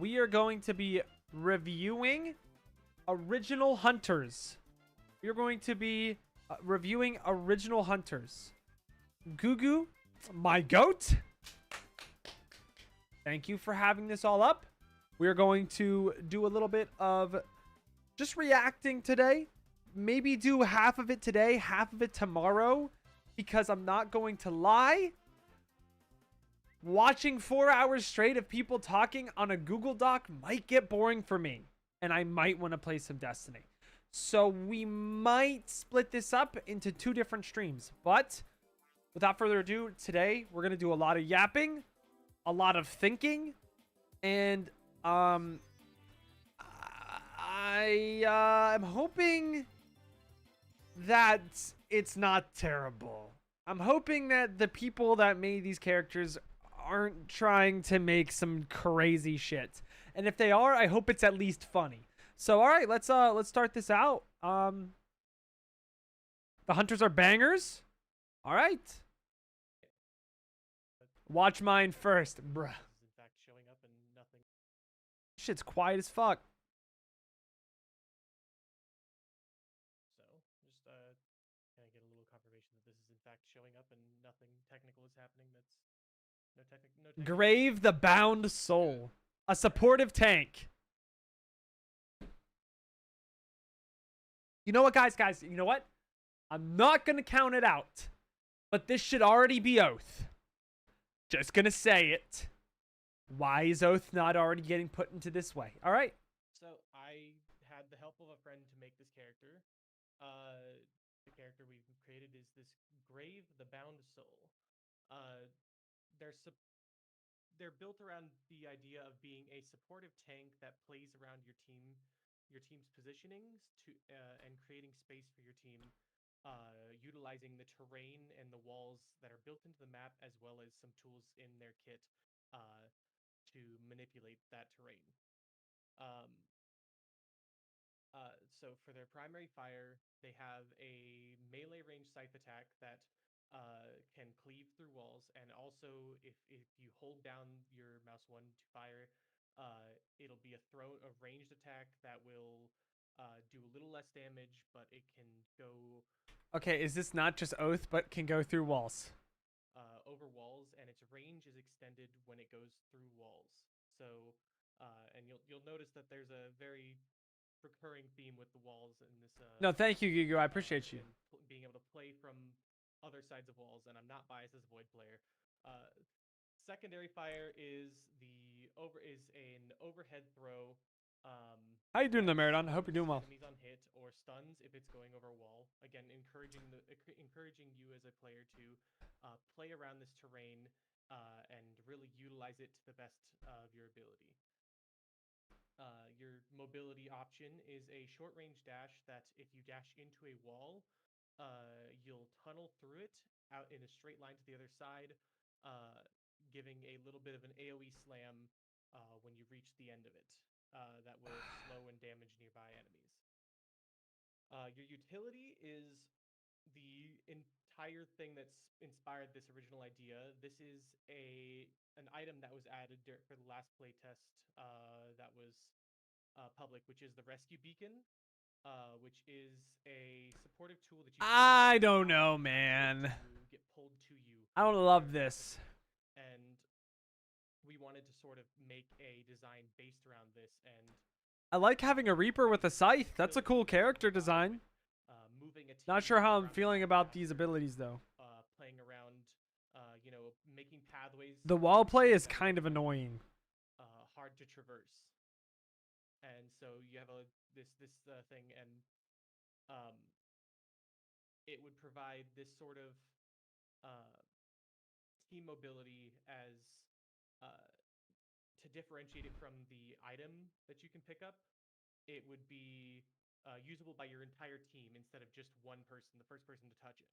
we are going to be reviewing Original Hunters. We're going to be reviewing Original Hunters. Gugu, my goat. Thank you for having this all up. We're going to do a little bit of just reacting today. Maybe do half of it today, half of it tomorrow. Because I'm not going to lie. Watching 4 hours straight of people talking on a Google Doc might get boring for me. And I might want to play some Destiny. So we might split this up into 2 different streams. But without further ado, today we're going to do a lot of yapping. A lot of thinking. And I'm hoping that it's not terrible. I'm hoping that the people that made these characters aren't trying to make some crazy shit. And if they are, I hope it's at least funny. So all right, let's start this out. The hunters are bangers. All right. Watch mine first, bruh. In fact, showing up and nothing. Shit's quiet as fuck. So, just can I get a little confirmation that this is in fact showing up and nothing technical is happening? That's no technical. Grave the Bound Soul, a supportive tank. You know what, guys? You know what? I'm not gonna count it out, but this should already be Oath. Just gonna say it. Why is Oath not already getting put into this way? All right. So I had the help of a friend to make this character. The character we've created is this Grave the Bound Soul. They're built around the idea of being a supportive tank that plays around your team's positionings and creating space for your team, utilizing the terrain and the walls that are built into the map, as well as some tools in their kit to manipulate that terrain. So for their primary fire, they have a melee range scythe attack that can cleave through walls, and also if you hold down your mouse 1 to fire, it'll be a ranged attack that will do a little less damage, but it can go. Okay, is this not just Oath, but can go through walls? Over walls, and its range is extended when it goes through walls. So, and you'll notice that there's a very recurring theme with the walls in this. No, thank you, Gugu. I appreciate you. Being able to play from other sides of walls, and I'm not biased as a Void player. Secondary fire is an overhead throw. How you doing, the Meridon? I hope you're doing well. Enemies on hit or stuns if it's going over a wall. Again, encouraging you as a player to play around this terrain and really utilize it to the best of your ability. Your mobility option is a short range dash that if you dash into a wall, you'll tunnel through it out in a straight line to the other side, giving a little bit of an AoE slam when you reach the end of it. That will slow and damage nearby enemies. Your utility is the entire thing that's inspired this original idea. This is an item that was added for the last playtest that was public, which is the Rescue Beacon, which is a supportive tool that you. I don't know, man. Get pulled to you. I don't love this. And we wanted to sort of make a design based around this, and I like having a Reaper with a scythe. That's a cool character design. Not sure how I'm feeling about these abilities though. Playing around, making pathways. The wall play is kind of annoying. Hard to traverse, and so you have this thing, and it would provide this sort of team mobility as to differentiate it from the item that you can pick up. It would be usable by your entire team instead of just one person, the first person to touch it.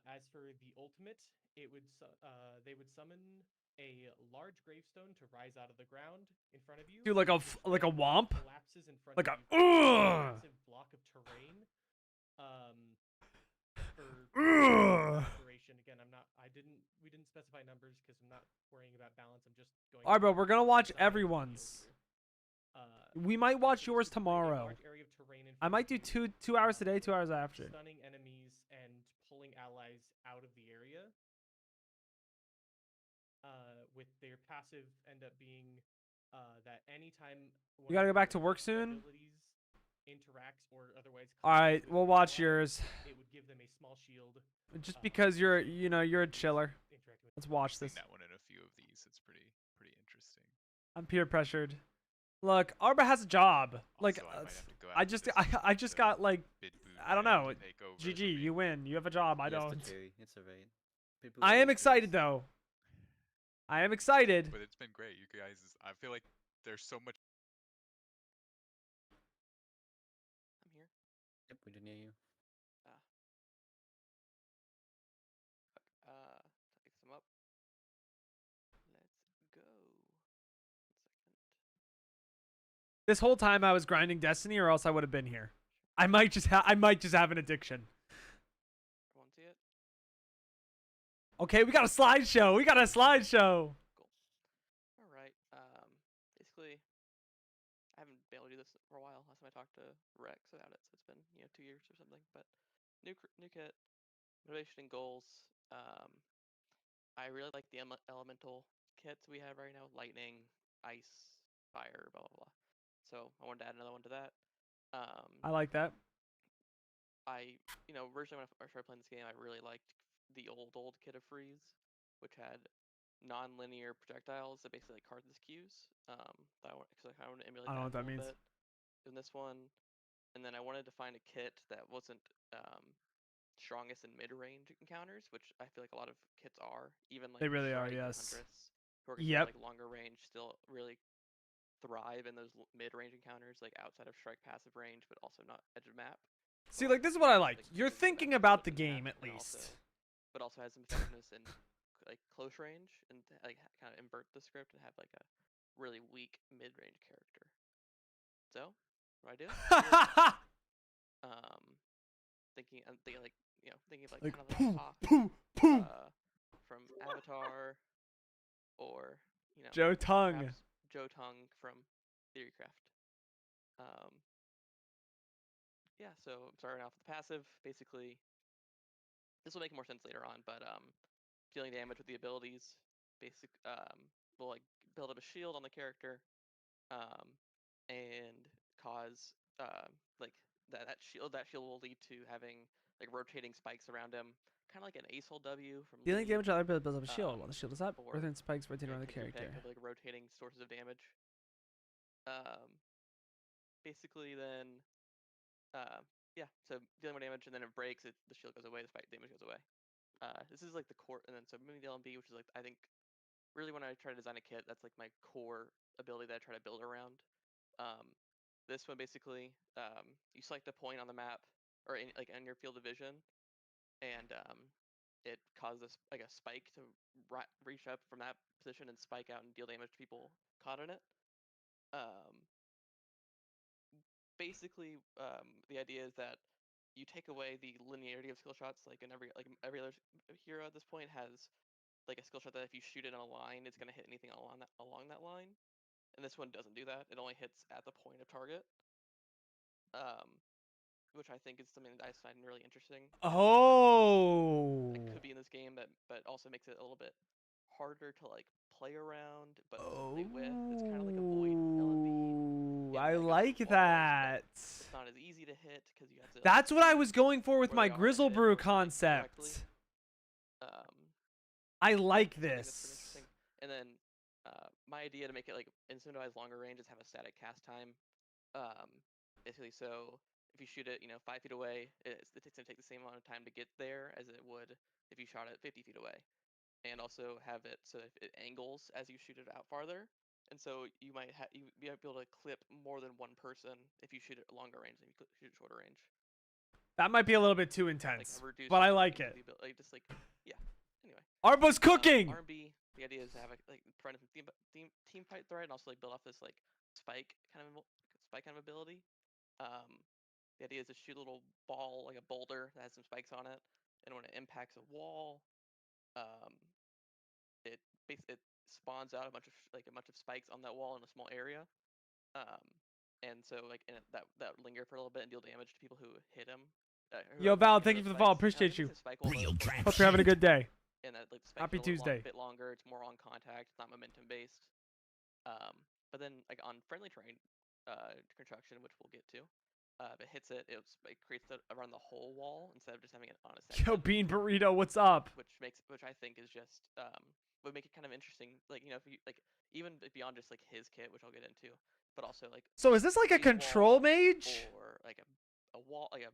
As for the ultimate, they would summon a large gravestone to rise out of the ground in front of you. Dude, like a womp? Collapses in front like of a massive block of terrain. For duration and again, we didn't specify numbers because I'm not worrying about balance. I'm just going. All right, bro. We're gonna watch size of the field everyone's. here. We might Yeah, watch so yours this is creating a tomorrow. large area of terrain in I front might of do you, 2 hours today, 2 hours after. stunning enemies and pulling allies out of the area. With their passive end up being that anytime You gotta go back to work soon. abilities interacts or otherwise. All right, collides with we'll an watch ally, yours. It would give them a small shield. Just because you're, you're a abilities chiller. interacting with Let's watch Seen this. that one in a few of these. It's pretty interesting. I'm peer pressured. Look, Arba has a job. Like, Also, I might have to go I after just, this I just to got like, Bid Boo I don't Ram know. to take over GG, for me. you win. You have a job. I Yes, don't. the carry. It's a raid. People I am always excited lose. though. I am excited. But it's been great. You guys, I feel like there's so much. I'm here. Yep, we didn't hear you. Take some up. Let's go. 1 second. This whole time I was grinding Destiny, or else I would have been here. I might just have an addiction. Everyone see it? Okay, we got a slideshow. We got a slideshow. Cool. All right. Basically, I haven't been able to do this for a while. Last time I talked to Rex about it, so it's been 2 years or something. But new kit, motivation and goals. I really like the elemental kits we have right now: lightning, ice, fire, blah blah blah. So I wanted to add another one to that. I like that. Originally when I started playing this game, I really liked the old kit of Freeze, which had non-linear projectiles that basically like cardless cues. That I want to emulate I don't know what that that a means. little bit in this one, and then I wanted to find a kit that wasn't strongest in mid-range encounters, which I feel like a lot of kits are. Even like They really are, Strike and yes. Huntress, who are considered, Yep. like longer range, still really thrive in those mid-range encounters, like outside of strike passive range, but also not edge of map. See, like this is what I like. Like, You're using thinking that about the ability game map at and least. but also has some effectiveness in like close range and like kind of invert the script and have like a really weak mid-range character. So, what I do? I'm thinking like thinking of like kind of like poo, Hawk, poo, poo. from Avatar, or Joe Tongue. perhaps Joe Tongue from Theorycraft. Yeah, so starting off with the passive, basically, this will make more sense later on, but dealing damage with the abilities, will like build up a shield on the character, and cause like that shield will lead to having like rotating spikes around him, kind of like an Ace Hold W from Dealing League, damage to other builds up a shield while the shield is up. or Within spikes rotating around the can you character. pick of like rotating sources of damage. Basically then, yeah, so dealing more damage, and then it breaks, the shield goes away, the spike damage goes away. This is like the core, and then so moving the LMB, which is like I think really when I try to design a kit, that's like my core ability that I try to build around. This one basically, you select a point on the map or in your field of vision, and it causes like a spike to reach up from that position and spike out and deal damage to people caught in it. Basically, the idea is that you take away the linearity of skill shots. Like in every other hero at this point has like a skill shot that if you shoot it on a line, it's gonna hit anything along that line. And this one doesn't do that. It only hits at the point of target. Which I think is something that I find really interesting. Oh. That could be in this game, but also makes it a little bit harder to like play around, but also play with. It's kind of like a void LMB. I That goes like through walls, that. but it's not as easy to hit because you have to. That's what I was going for with where my they are and Grizzle hit Brew or hit concept. directly. I like I think that's pretty this. interesting. And then my idea to make it like incentivize longer range is have a static cast time. Basically, so if you shoot it, 5 feet away, it's gonna take the same amount of time to get there as it would if you shot it 50 feet away. And also have it so if it angles as you shoot it out farther. And so you might you be able to clip more than one person if you shoot it longer range than you shoot it shorter range. That might be a little bit too Like intense, reduce but I like it. Yeah. Anyway. Arbo's cooking. R&B, the idea is to have provide some team fight threat and also like build off this like spike kind of ability. The idea is to shoot a little ball like a boulder that has some spikes on it, and when it impacts a wall it it spawns out a bunch of spikes on that wall in a small area. And so and that linger for a little bit and deal damage to people who hit him. Yo, Val, thank you for the follow. Appreciate you. Hope you're having a good day. And that like the spikes Happy are a little Tuesday. bit longer. It's more on contact. It's not momentum based. But then like on friendly terrain construction, which we'll get to, if it hits it, it creates it around the whole wall instead of just having it on a section. Yo, Bean Burrito, what's up? Which I think is just would make it kind of interesting. Like if you like even beyond just like his kit, which I'll get into, but also like. So is this like a control mage? Or like a wall, like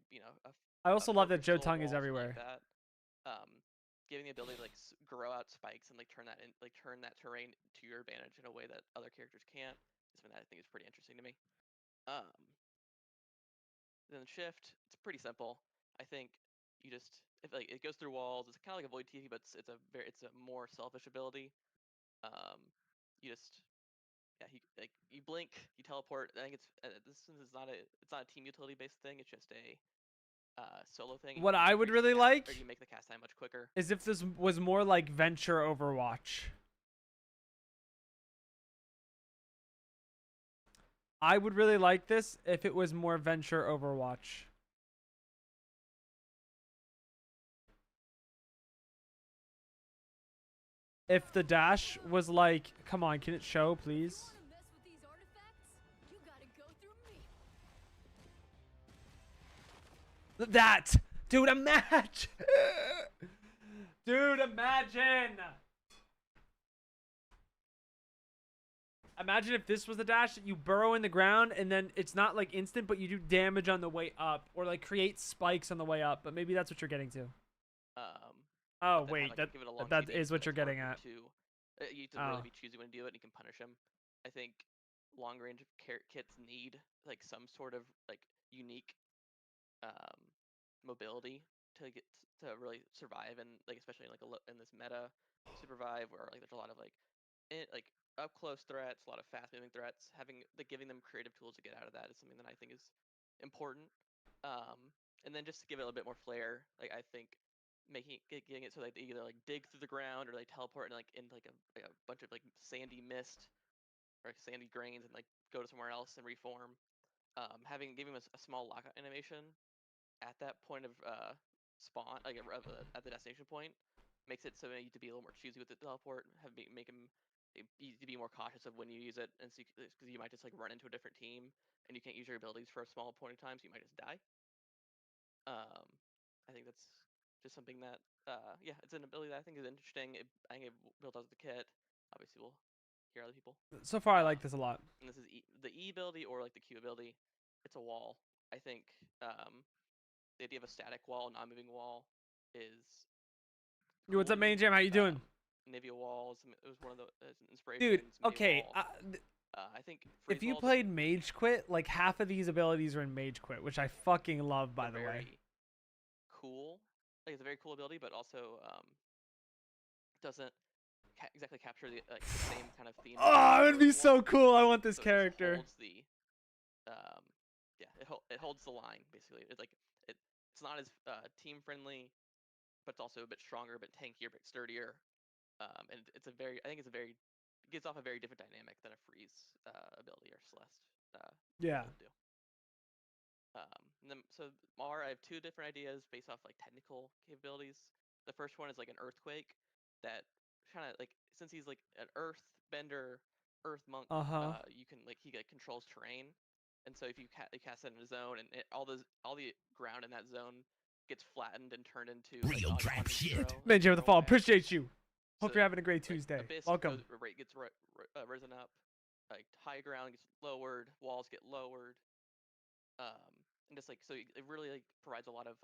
I also love that Joe purpose-built Tongue is wall, something everywhere. like that. Giving the ability to like grow out spikes and like turn that terrain to your advantage in a way that other characters can't is something that I think is pretty interesting to me. Then shift, it's pretty simple. I think you just if like it goes through walls, it's kind of like a void TP, but it's a more selfish ability. You just you blink, you teleport. I think it's not a team utility based thing. It's just a solo thing. What I would really like you make the cast time much quicker. is if this was more like Venture Overwatch. I would really like this if it was more Venture Overwatch. If the dash was like, come on, can it show, please? That! Dude, imagine! Dude, imagine! Imagine if this was the dash, you burrow in the ground, and then it's not like instant, but you do damage on the way up, or like create spikes on the way up, but maybe that's what you're getting to. Oh, wait, that is what you're getting at. You have to really be choosy when to do it, and you can punish him. I think long range kits need like some sort of like unique mobility to get to really survive, and like especially in like in this meta survive where like there's a lot of like up close threats, a lot of fast moving threats. Giving them creative tools to get out of that is something that I think is important. And then just to give it a little bit more flair, like I think getting it so that they either like dig through the ground or they teleport and like into like a bunch of like sandy mist or like sandy grains and like go to somewhere else and reform. Giving them a small lockout animation at that point of spawn, like at the destination point, makes it so you need to be a little more choosy with the teleport. Make them you need to be more cautious of when you use it, and because you might just like run into a different team and you can't use your abilities for a small point of time, so you might just die. I think that's just something that it's an ability that I think is interesting. I think it built out the kit. Obviously, we'll hear other people. So far, I like this a lot. And this is the E ability or like the Q ability. It's a wall. I think the idea of a static wall, non-moving wall, is. Cool. What's up, Main Jam? How you doing? Nivea walls. It was one of the inspirations. Dude, okay. I think if you played Mage Quit, like half of these abilities are in Mage Quit, which I fucking love, by the way. Cool. Like it's a very cool ability, but also doesn't exactly capture the same kind of theme. Oh, it'd be so cool. I want this character. It holds the line basically. It's not as team friendly, but it's also a bit stronger, a bit tankier, a bit sturdier. And it gives off a very different dynamic than a freeze ability or Celeste. Yeah. And then I have two different ideas based off like technical capabilities. The first one is like an earthquake that kind of like, since he's like an earth bender, earth monk, you can like he controls terrain, and so if you cast it in a zone and all the ground in that zone gets flattened and turned into real trap shit. Man, Jay with the fall, appreciate you. Hope you're having a great Tuesday. Welcome. Gets risen up, like high ground gets lowered, walls get lowered, and just like so it really like provides a lot of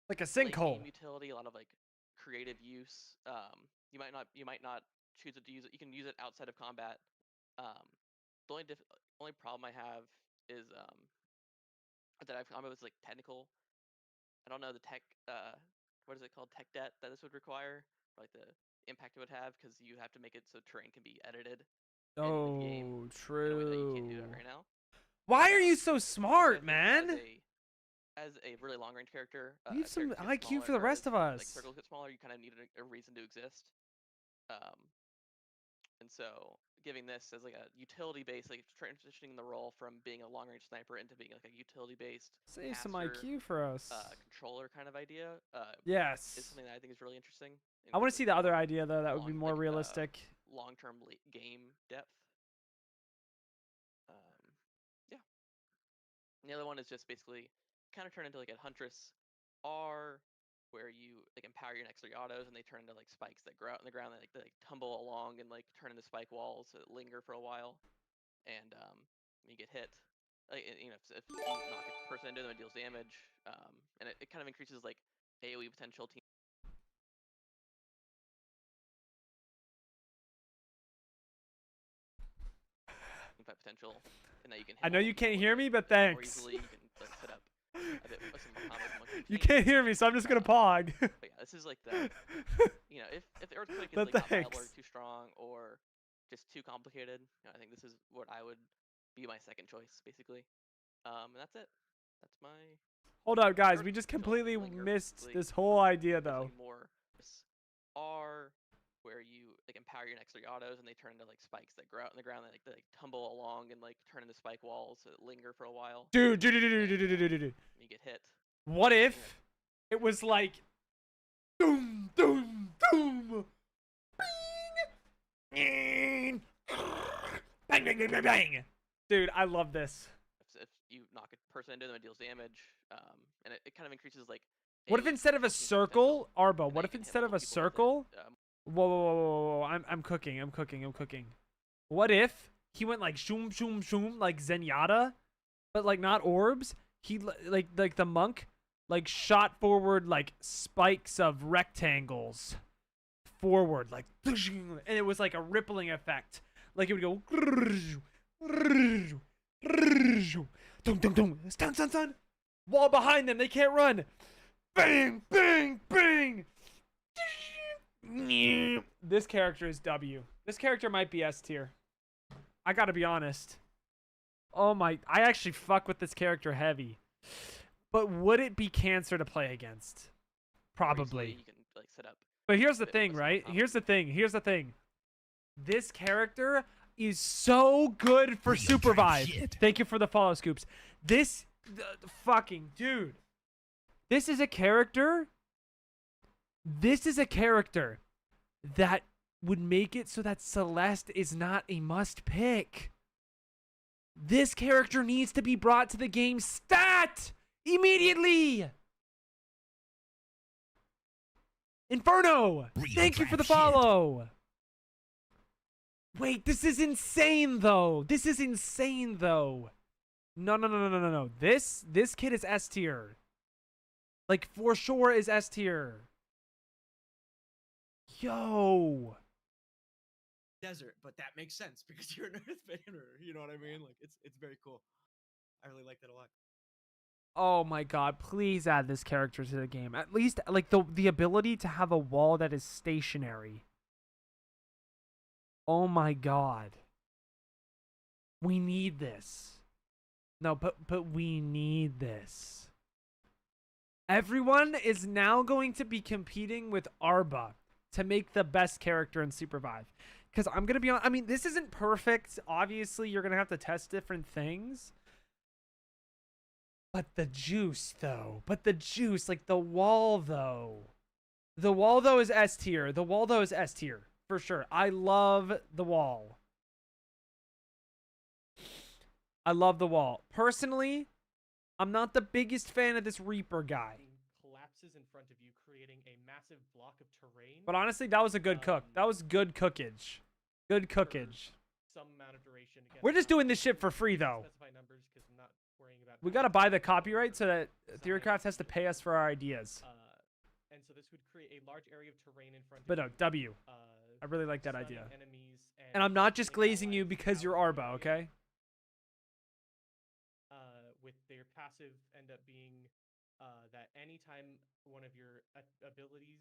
like a sinkhole utility, a lot of like creative use. You might not choose to use it. You can use it outside of combat. The only problem I have is that I've come up with like technical. I don't know the tech. What is it called? Tech debt that this would require, or like the impact it would have, because you have to make it so terrain can be edited. Oh, true. In a way that you can't do that right now. Why are you so smart, man? as a really long range character, Leave some characters get IQ for smaller, the rest as, of us. Like circles get smaller, you kind of need a reason to exist. And so giving this as like a utility based, like transitioning the role from being a long range sniper into being like a utility based Save some caster, IQ for us. controller kind of idea is Yes. something that I think is really interesting. I want to see the other idea though. That would be long, more like, realistic. long-term game depth. Yeah. And the other one is just basically kind of turn into like a Huntress R, where you like empower your next 3 autos and they turn into like spikes that grow out in the ground that they like tumble along and like turn into spike walls that linger for a while, and when you get hit, like you know, if you knock a person into them, it deals damage, and it kind of increases like AOE potential. Fight potential, and that you can. I know you multiple can't people hear me, but more thanks. easily. You can like, set up a bit some more combos amongst your You team. can't hear me, so I'm just gonna pog. But yeah, this is like the, you know, if the earthquake is But like not viable or thanks. too strong or just too complicated, you know, I think this is what I would be my second choice basically. And that's it. That's my Hold up, guys. Earth We just potential, completely linger, missed basically. this whole idea, There's, though. like, more R, where you like empower your next 3 autos and they turn into like spikes that grow out in the ground that like they like tumble along and like turn into spike walls that linger for a while. Dude. And, you get hit. What if it was like, doom, doom, doom, bing, bang, bang, bang, bang, bang. Dude, I love this. If you knock a person into them, it deals damage. And it kind of increases like. What if AOE instead of a potential, circle, Arbo? and What then if you can hit instead of a multiple people with it, circle? Whoa. I'm cooking. What if he went like shoom, shoom, shoom, like Zenyatta, but like not orbs? He like the monk, like shot forward like spikes of rectangles forward, like, and it was like a rippling effect. Like it would go, stun. Wall behind them, they can't run. Bang, bang, bang. This character is W. This character might be S tier. I gotta be honest. Oh my, I actually fuck with this character heavy. But would it be cancer to play against? Probably. You can like set up. But here's the bit thing, less right? common. Here's the thing. This character is so good for Supervive. Thank you for the follow, Scoops. This fucking dude. This is a character that would make it so that Celeste is not a must pick. This character needs to be brought to the game stat immediately. Inferno, thank you for the follow. Wait, this is insane though. No. This kid is S tier. Like for sure is S tier. Yo. Desert, but that makes sense because you're an Earth banner. You know what I mean? Like it's very cool. I really like that a lot. Oh my god, please add this character to the game. At least like the ability to have a wall that is stationary. Oh my god. We need this. No, but we need this. Everyone is now going to be competing with Arba to make the best character in Supervive. Because I'm going to be honest, I mean, this isn't perfect. Obviously, you're going to have to test different things. But the juice, though. Like the wall, though. The wall, though, is S tier. For sure. I love the wall. Personally, I'm not the biggest fan of this Reaper guy. Collapses in front of you, creating a massive block of terrain. But honestly, that was a good cook. That was good cookage. Good cookage. Some amount of duration. Again, We're just I'm not doing this shit for free, gonna though. Specify numbers because I'm not worrying about. We gotta buy the copyright so that Theorycraft has to pay us for our ideas. And so this would create a large area of terrain in front But of no, you. W. I really like that stunning idea. Enemies And I'm not just stunning glazing you allies because you're out in the Arba, area. okay? With their passive end up being that anytime one of your abilities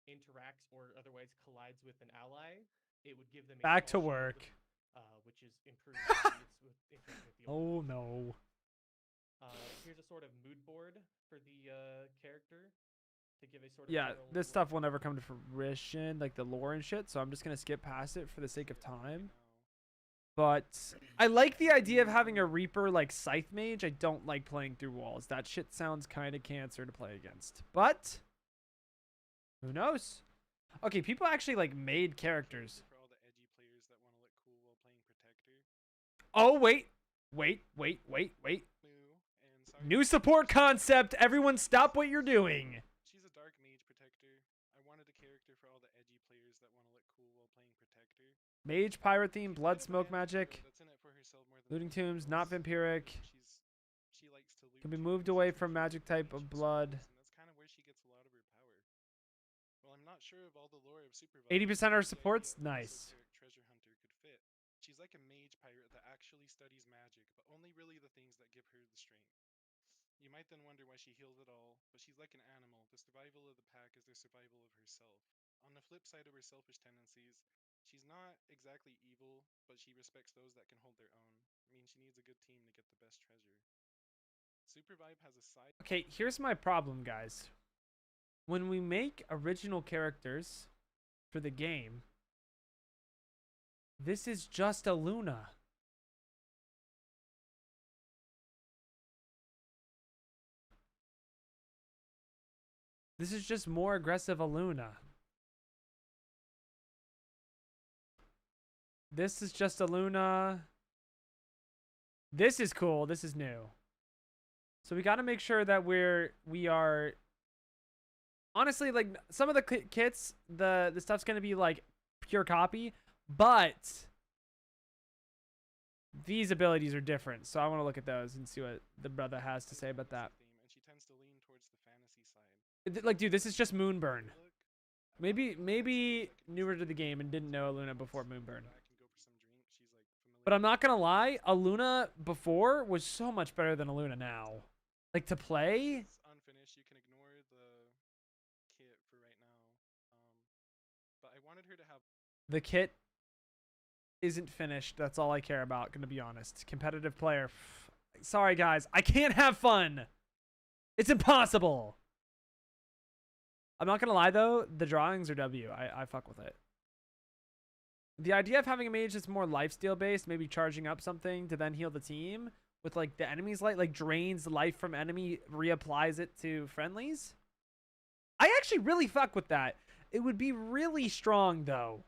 interacts or otherwise collides with an ally, it would give them a Back to small shield, work. which is improved with interacting with the Oh no. Here's a sort of mood board for the character to give a sort of Yeah, general this look. stuff will never come to fruition, like the lore and shit. So I'm just gonna skip past it for the sake of time. But I like the idea of having a Reaper like Scythe Mage. I don't like playing through walls. That shit sounds kind of cancer to play against. But who knows? Okay, people actually like made characters. For all the edgy players that want to look cool while playing Protector. Oh, wait. Moo, and sorry, New support concept. Everyone stop what you're doing. she's a Dark Mage Protector. I wanted a character for all the edgy players that want to look cool while playing Protector. Mage, pirate theme, She's blood, kind of a smoke manager magic. that's in it for herself more than Looting anything tombs, not else. vampiric. She likes to loot Can be tombs moved and away stuff from like magic that, type and of she blood. scrolls, and that's kind of where she gets a lot of her power. Well, I'm not sure of all the lore of Supervisor. 80% are but the idea supports? of an Nice. esoteric treasure hunter could fit. She's like a mage pirate that actually studies magic, but only really the things that give her the strength. You might then wonder why she heals at all, but she's like an animal. The survival of the pack is their survival of herself. On the flip side of her selfish tendencies, she's not exactly evil, but she respects those that can hold their own. I mean, she needs a good team to get the best treasure. Supervibe has a side. Okay, here's my problem, guys. When we make original characters for the game, this is just a Luna. This is just more aggressive Aluna. This is just a Luna. This is cool. This is new. So we got to make sure that we are honestly, like, some of the kits, the stuff's going to be like pure copy, but these abilities are different. So I want to look at those and see what the brother has to say about that. Theme, and she tends to lean towards the fantasy side. Like, dude, this is just Moonburn. Look, Maybe newer to the game and didn't know Aluna before Moonburn. back and go for some drink. She's like familiar. But I'm not gonna lie, Aluna before was so much better than Aluna now. Like, to play, It's unfinished. You can ignore the kit for right now. But I wanted her to have the kit isn't finished. That's all I care about, gonna be honest. Competitive player. Sorry, guys. I can't have fun. It's impossible. I'm not gonna lie, though. The drawings are W. I fuck with it. The idea of having a mage that's more lifesteal based, maybe charging up something to then heal the team with, like, the enemy's life, like, drains life from enemy, reapplies it to friendlies. I actually really fuck with that. It would be really strong, though.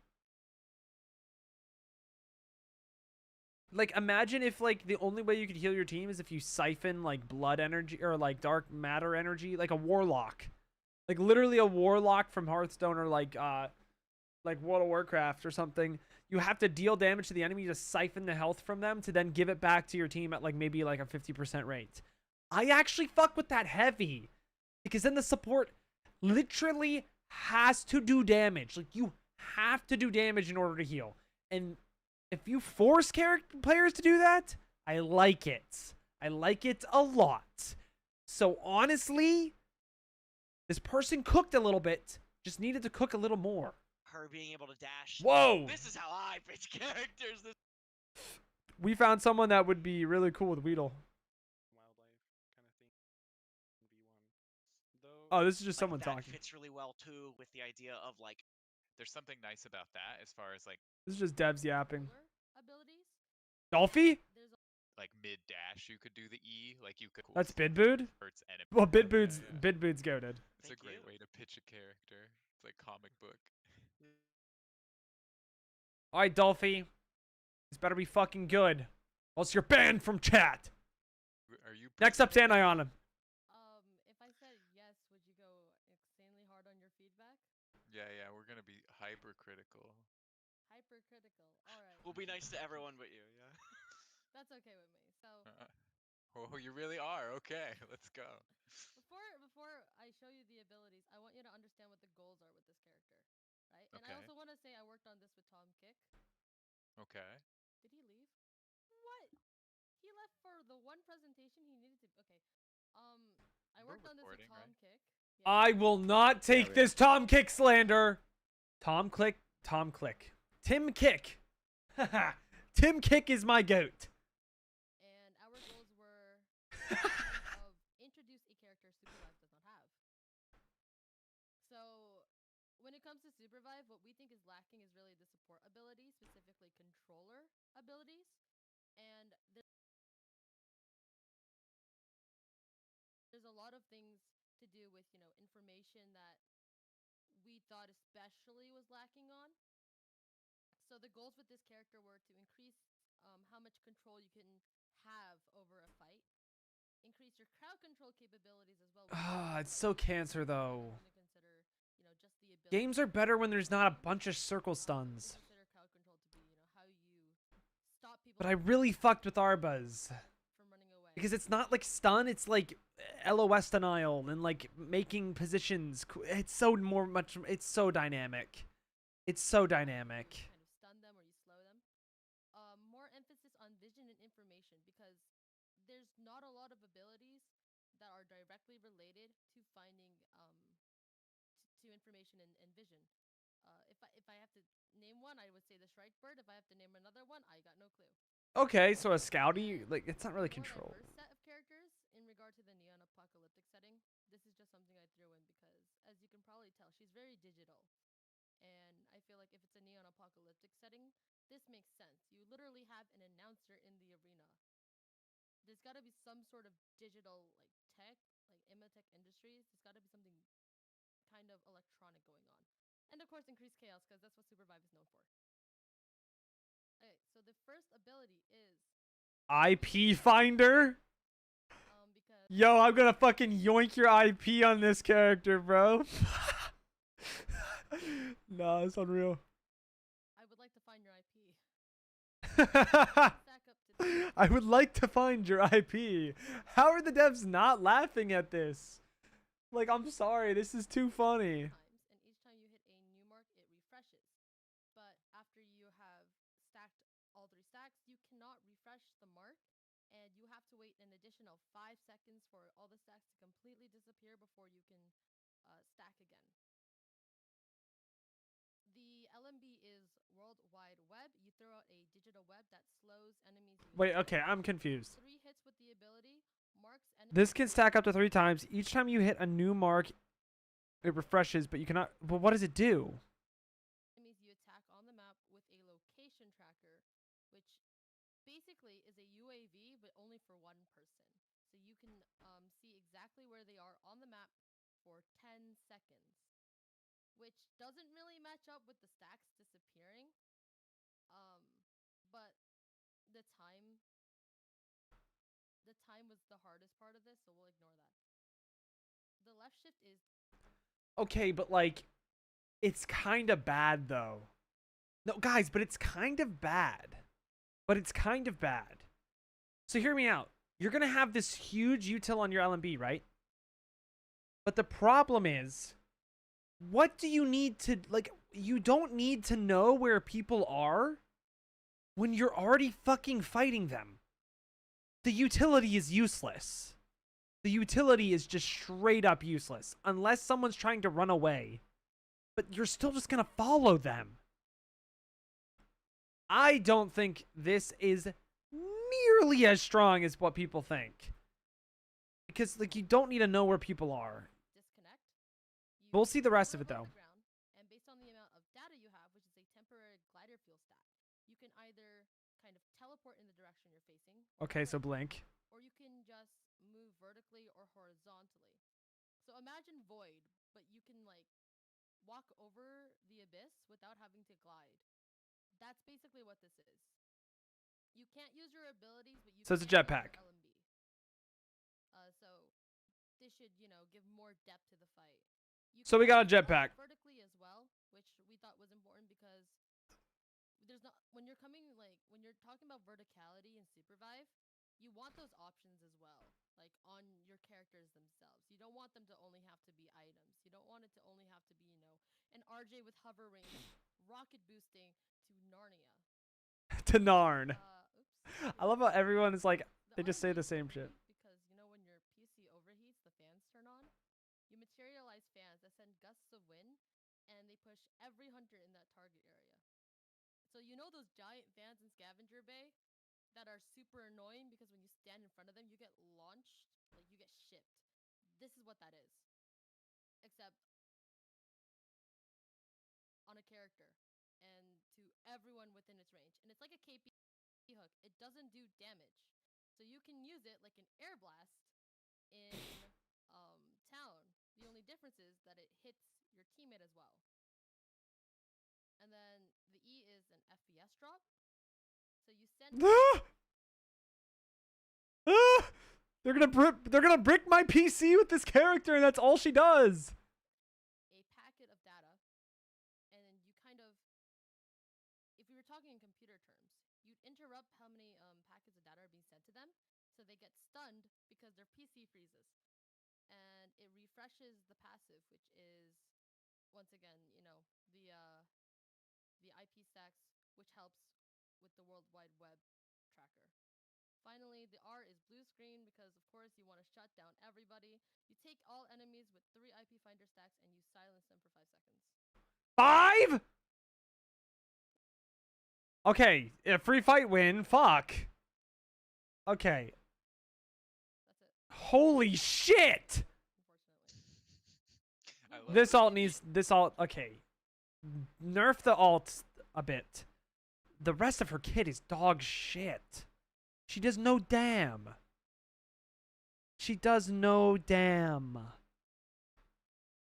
Like, imagine if, like, the only way you could heal your team is if you siphon, like, blood energy or, like, dark matter energy, like a warlock. Like, literally a warlock from Hearthstone or, like World of Warcraft or something. You have to deal damage to the enemy to siphon the health from them to then give it back to your team at, like, maybe, like, a 50% rate. I actually fuck with that heavy. Because then the support literally has to do damage. Like, you have to do damage in order to heal. And if you force players to do that, I like it. I like it a lot. So, honestly, this person cooked a little bit. Just needed to cook a little more. Her being able to dash. Whoa! This is how I pitch characters. This We found someone that would be really cool with Weedle. wildlife kind of thing in V1. Though Oh, this is just like, someone that talking. fits really well too with the idea of like There's something nice about that as far as like This is just devs yapping. Abilities. Dolphy? There's mid dash you could do the E, like you could That's Bidbood? hurts enemy. Well, Bidbood's Yeah. Bidbood's goated. It's a Thank great you. way to pitch a character. It's like comic book. Alright, Dolphy. This better be fucking good. Or else you're banned from chat. Are you Next up, pretty- Sandionim. if I said yes, would you go insanely hard on your feedback? Yeah, we're gonna be hypercritical. Hypercritical. All right. will be nice to everyone but you. Yeah. That's okay with me. So Oh, you really are. Okay, let's go. before I show you the abilities, I want you to understand what the goals are with this character, right? And I Okay. also want to say I worked on this with Tom Kick. Okay. Did he leave? What? He left for the one presentation he needed to. Okay. I We're worked on this with recording, Tom right? Kick. I will not take this Tom Kick slander. Tom Click. Tim Kick. Haha. Tim Kick is my goat. And our goals were of think is lacking is really the support abilities, specifically controller abilities, and there's a lot of things to do with information that we thought especially was lacking on. So the goals with this character were to increase how much control you can have over a fight, increase your crowd control capabilities as well. Ah, it's so cancer though. To consider, just the ability. Games are better when there's not a bunch of circle stuns. Consider crowd control to be, how you stop people. But I really fucked with Arbuz. From running away. Because it's not like stun, it's like LOS denial and like making positions. It's so it's so dynamic. It's so dynamic. Kind of stun them or you slow them. More emphasis on vision and information because there's not a lot of abilities that are directly related to finding to information and vision. If I have to name one, I would say the Shrike Bird. If I have to name another one, I got no clue. Okay, so a Scouty, like, it's not really More control. diverse set of characters in regard to the neon apocalyptic setting. This is just something I threw in because, as you can probably tell, she's very digital. And I feel like if it's a neon apocalyptic setting, this makes sense. You literally have an announcer in the arena. There's got to be some sort of digital tech, like Imatech Industries. There's got to be something kind of electronic going on. And of course, increased chaos because that's what Supervive is known for. Okay, so the first ability is IP Finder? because Yo, I'm gonna fucking yoink your IP on this character, bro. Nah, it's unreal. I would like to find your IP. Stack up to this. I would like to find your IP. How are the devs not laughing at this? Like, I'm sorry, this is too funny. Times, and each time you hit a new mark, it refreshes. But after you have stacked all 3 stacks, you cannot refresh the mark, and you have to wait an additional 5 seconds for all the stacks to completely disappear before you can stack again. The LMB is World Wide Web. You throw out a digital web that slows enemies. Wait, okay, I'm confused. 3 hits with the ability marks enemies. This can stack up to 3 times. Each time you hit a new mark, it refreshes, but you cannot. But what does it do? Enemies you attack on the map with a location tracker, which basically is a UAV, but only for one person. So you can see exactly where they are on the map for 10 seconds, which doesn't really match up with the stacks disappearing. But the time was the hardest part of this, so we'll ignore that. The left shift is Okay, but like, it's kind of bad though. No, guys, but it's kind of bad. But it's kind of bad. So hear me out. You're gonna have this huge util on your LMB, right? But the problem is, what do you need to, like, you don't need to know where people are when you're already fucking fighting them. The utility is useless. The utility is just straight up useless. Unless someone's trying to run away. But you're still just gonna follow them. I don't think this is nearly as strong as what people think. Because, like, you don't need to know where people are. disconnect. You We'll see the rest of it, float though. above the ground, and based on the amount of data you have, which is a temporary glider fuel stat, you can either kind of teleport in the direction you're facing. Okay, so like- blink. Or you can just move vertically or horizontally. So imagine Void, but you can walk over the abyss without having to glide. That's basically what this is. You can't use your abilities, but you So it's a can use your jetpack. LMB. So this should, give more depth to the fight. You So can we got a also walk jetpack. vertically as well, which we thought was important because there's not when you're talking about verticality and Supervive, you want those options as well, like on your characters themselves. You don't want them to only have to be items. You don't want it to only have to be, an RJ with hover range, rocket boosting to Narnia. To Narn. Oops. I love how everyone is like, they just say RNG the is same important shit. Because when your PC overheats, the fans turn on. You materialize fans that send gusts of wind, and they push every hunter in that target area. So those giant fans in Scavenger Bay that are super annoying because when you stand in front of them, you get launched, you get shipped. This is what that is. Except on a character and to everyone within its range. And it's like a KP hook. It doesn't do damage. So you can use it like an air blast in town. The only difference is that it hits your teammate as well. And then the E is an FPS drop. So you send They're gonna brick my PC with this character, and that's all she does. a packet of data, and then you kind of, if we were talking in computer terms, you'd interrupt how many packets of data are being sent to them, so they get stunned because their PC freezes, and it refreshes the passive, which is, once again, the IP stacks, which helps with the World Wide Web tracker. Finally, the R is blue screen because, of course, you want to shut down everybody. You take all enemies with 3 IP finder stacks and you silence them for 5 seconds. 5? Okay, a free fight win. Fuck. Okay. That's it, Holy shit! unfortunately. I love This alt needs this alt. Okay, nerf the alt a bit. The rest of her kit is dog shit. She does no damn. She does no damn.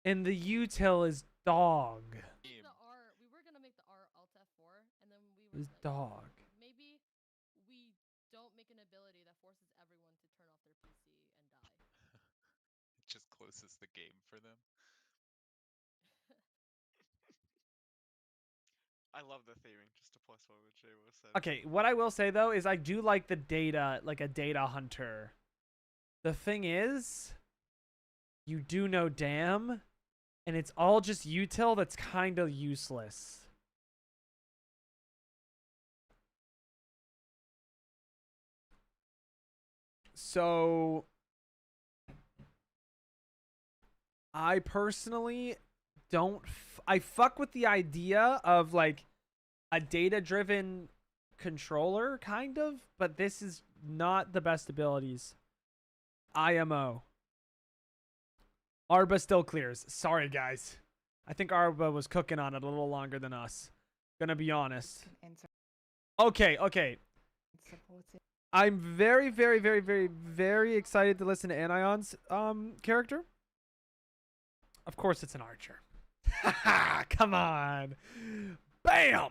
And the util is dog. Team. The R, we were gonna make the R Alt F4, and then we were Is like, dog. maybe we don't make an ability that forces everyone to turn off their PC and die. It just closes the game for them. I love the theming. Just to plus one what Jay was said. Okay, what I will say though is I do like the data, like a data hunter. The thing is, you do no damn, and it's all just util that's kind of useless. So, I personally don't. I fuck with the idea of like a data-driven controller, kind of, but this is not the best abilities. IMO. Arba still clears. Sorry, guys. I think Arba was cooking on it a little longer than us. Gonna be honest. Okay, okay. I'm very, very, very, very, very excited to listen to Anion's character. Of course, it's an archer. Come on. Bam!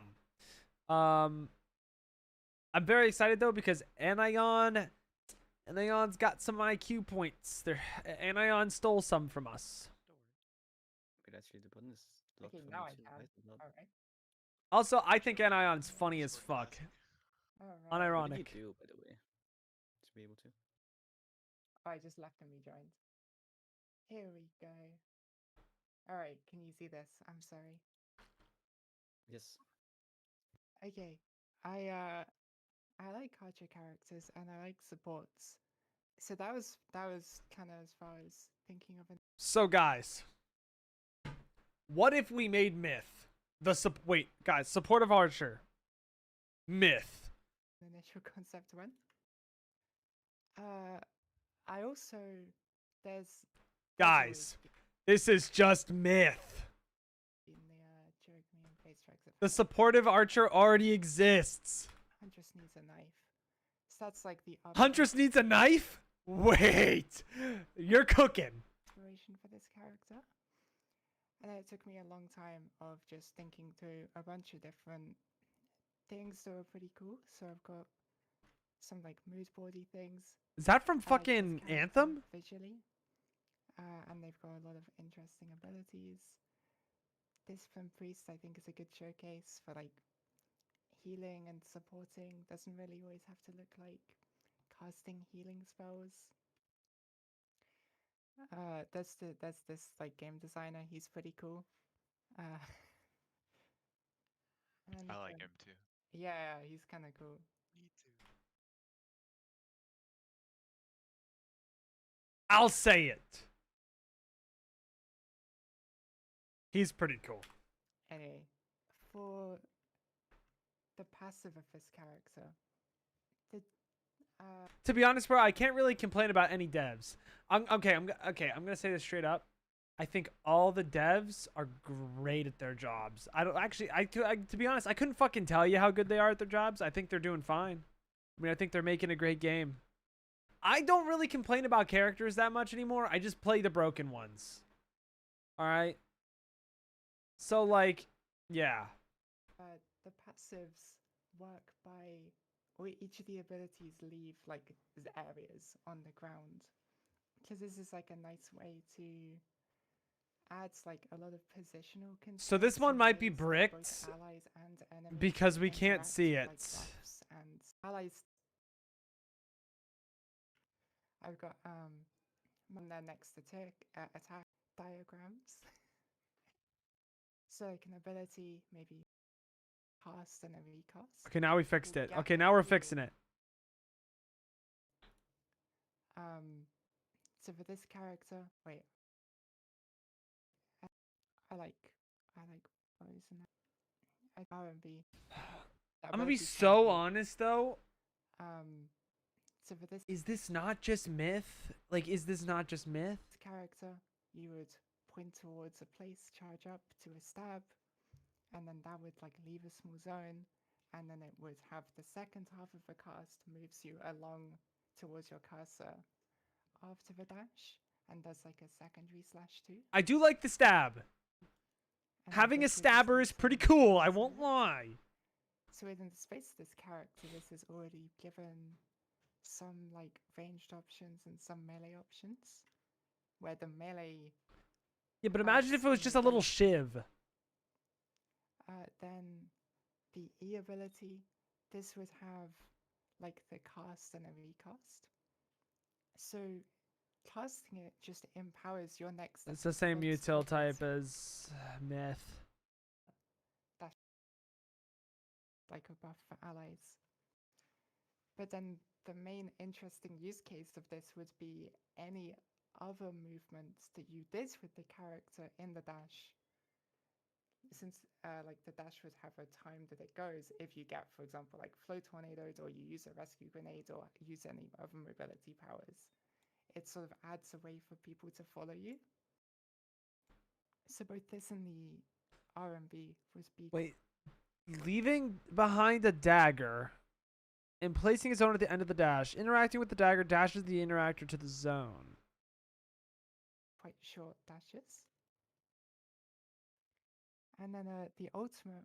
I'm very excited though because Anion's got some IQ points. Anion stole some from us. Wait, actually, the button is locked Okay, for now me I too. can. Why is it not? Alright. Also, I think Anion's funny as Short fuck. classic. Alright. What did Unironic. you do, by the way, to be able to? Oh, I just left and rejoined. Here we go. Alright, can you see this? I'm sorry. Yes. Okay. I like archer characters and I like supports. So that was kind of as far as thinking of an So, guys, what if we made Myth wait, guys, supportive archer, Myth. initial concept one. I also there's Guys, this is just Myth. in the Cherokee and Face Tracks. The supportive archer already exists. Huntress needs a knife. So that's like the other Huntress needs a knife? Wait, you're cooking. inspiration for this character. And it took me a long time of just thinking through a bunch of different things that were pretty cool. So I've got some like mood boardy things. Is that from I like this fucking character Anthem? visually. And they've got a lot of interesting abilities. Discipline Priest, I think, is a good showcase for like healing and supporting. Doesn't really always have to look like casting healing spells. There's this like game designer. He's pretty cool. And I like him too. Yeah, he's kind of cool. Me too. I'll say it. He's pretty cool. Anyway, for the passive of this character, the To be honest, bro, I can't really complain about any devs. I'm gonna say this straight up. I think all the devs are great at their jobs. I don't actually. To be honest, I couldn't fucking tell you how good they are at their jobs. I think they're doing fine. I mean, I think they're making a great game. I don't really complain about characters that much anymore. I just play the broken ones. All right. So like, yeah. The passives work by, or each of the abilities leave like areas on the ground, because this is like a nice way to add like a lot of positional constraints. So this one in might be ways that both bricked allies and enemies because we can't interact see with, it. like, buffs and allies. I've got on their next attack diagrams. So like an ability, maybe cast and a recast. Okay, now we fixed will it. gap Okay, now we're heal. fixing it. So for this character, wait. I like what is in that? R&B. I'm gonna be so honest though. So for this Is this not just myth? Like, is this not just myth? character, you would point towards a place, charge up to a stab, and then that would like leave a small zone, and then it would have the second half of the cast moves you along towards your cursor after the dash, and does like a secondary /2. I do like the stab. And then Having a this would just stabber be is pretty some cool. I moves won't in it. lie. So within the space of this character, this is already given some like ranged options and some melee options, where the melee Yeah, but imagine if it was in just the a little dash, shiv. then the E ability, this would have like the cast and a recast. So casting it just empowers your next. It's the same next util weapons. type as myth. Like a buff for allies. But then the main interesting use case of this would be any other movements that you did with the character in the dash. Since like the dash would have a time that it goes, if you get, for example, like flow tornadoes, or you use a rescue grenade, or use any other mobility powers, it sort of adds a way for people to follow you. So both this and the R&B would be Wait, leaving behind a dagger and placing its own at the end of the dash. Interacting with the dagger dashes the interactor to the zone. quite short dashes. And then the ultimate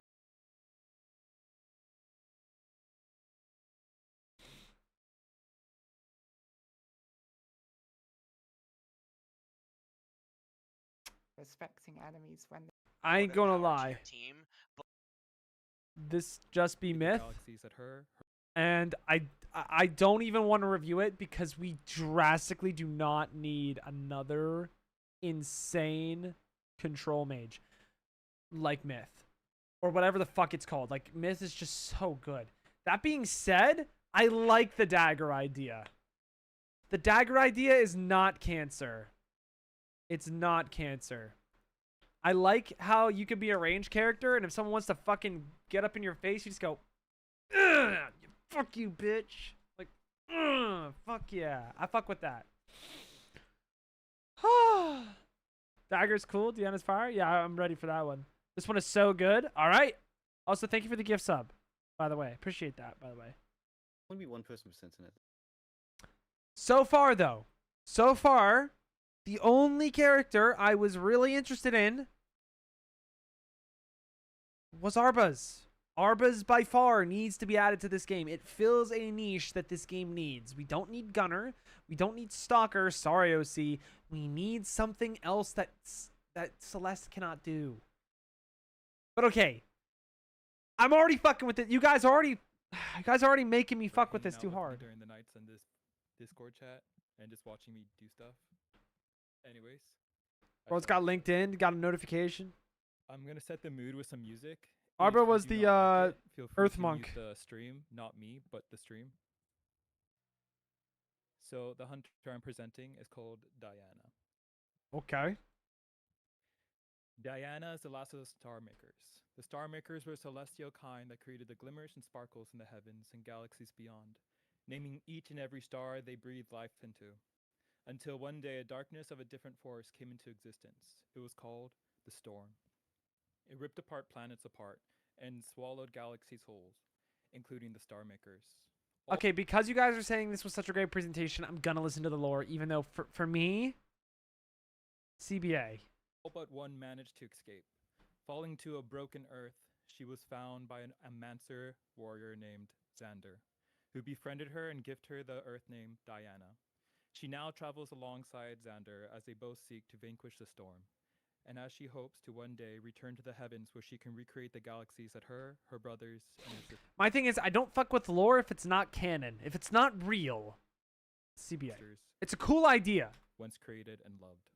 respecting enemies when I ain't gonna lie. Team, This just be myth, Galaxy said her. and I don't even want to review it because we drastically do not need another insane control mage like myth or whatever the fuck it's called. Like, myth is just so good. That being said, I like the dagger idea. The dagger idea is not cancer. It's not cancer. I like how you could be a range character, and if someone wants to fucking get up in your face, you just go, "Ugh, fuck you, bitch." Like, fuck yeah. I fuck with that. Dagger's cool. Deanna's fire. Yeah, I'm ready for that one. This one is so good. All right. Also, thank you for the gift sub, by the way. Appreciate that, by the way. Only one person was sent in it. So far, though, the only character I was really interested in was Arbaz. Arbaz by far needs to be added to this game. It fills a niche that this game needs. We don't need Gunner. We don't need Stalker. Sorry, OC. We need something else that Celeste cannot do. But okay. I'm already fucking with it. You guys are already making me fuck with this too hard. During the nights in this Discord chat and just watching me do stuff. Anyways. Bro's got LinkedIn, got a notification. I'm gonna set the mood with some music. Arbor If you was do the not like it, feel free Earth to Monk. mute the stream, not me, but the stream. So the hunter I'm presenting is called Diana. Okay. Diana is the last of the Star Makers. The Star Makers were a celestial kind that created the glimmers and sparkles in the heavens and galaxies beyond, naming each and every star they breathed life into. until one day a darkness of a different force came into existence. It was called the Storm. It ripped apart planets apart and swallowed galaxies whole, including the Star Makers. Okay, because you guys are saying this was such a great presentation, I'm gonna listen to the lore, even though for me, CBA. All but one managed to escape. Falling to a broken earth, she was found by a Mancer warrior named Xander, who befriended her and gifted her the earth name Diana. She now travels alongside Xander as they both seek to vanquish the storm, and as she hopes to one day return to the heavens where she can recreate the galaxies that her brothers, and her sisters My thing is, I don't fuck with lore if it's not canon. If it's not real, CBA. It's a cool idea. once created and loved.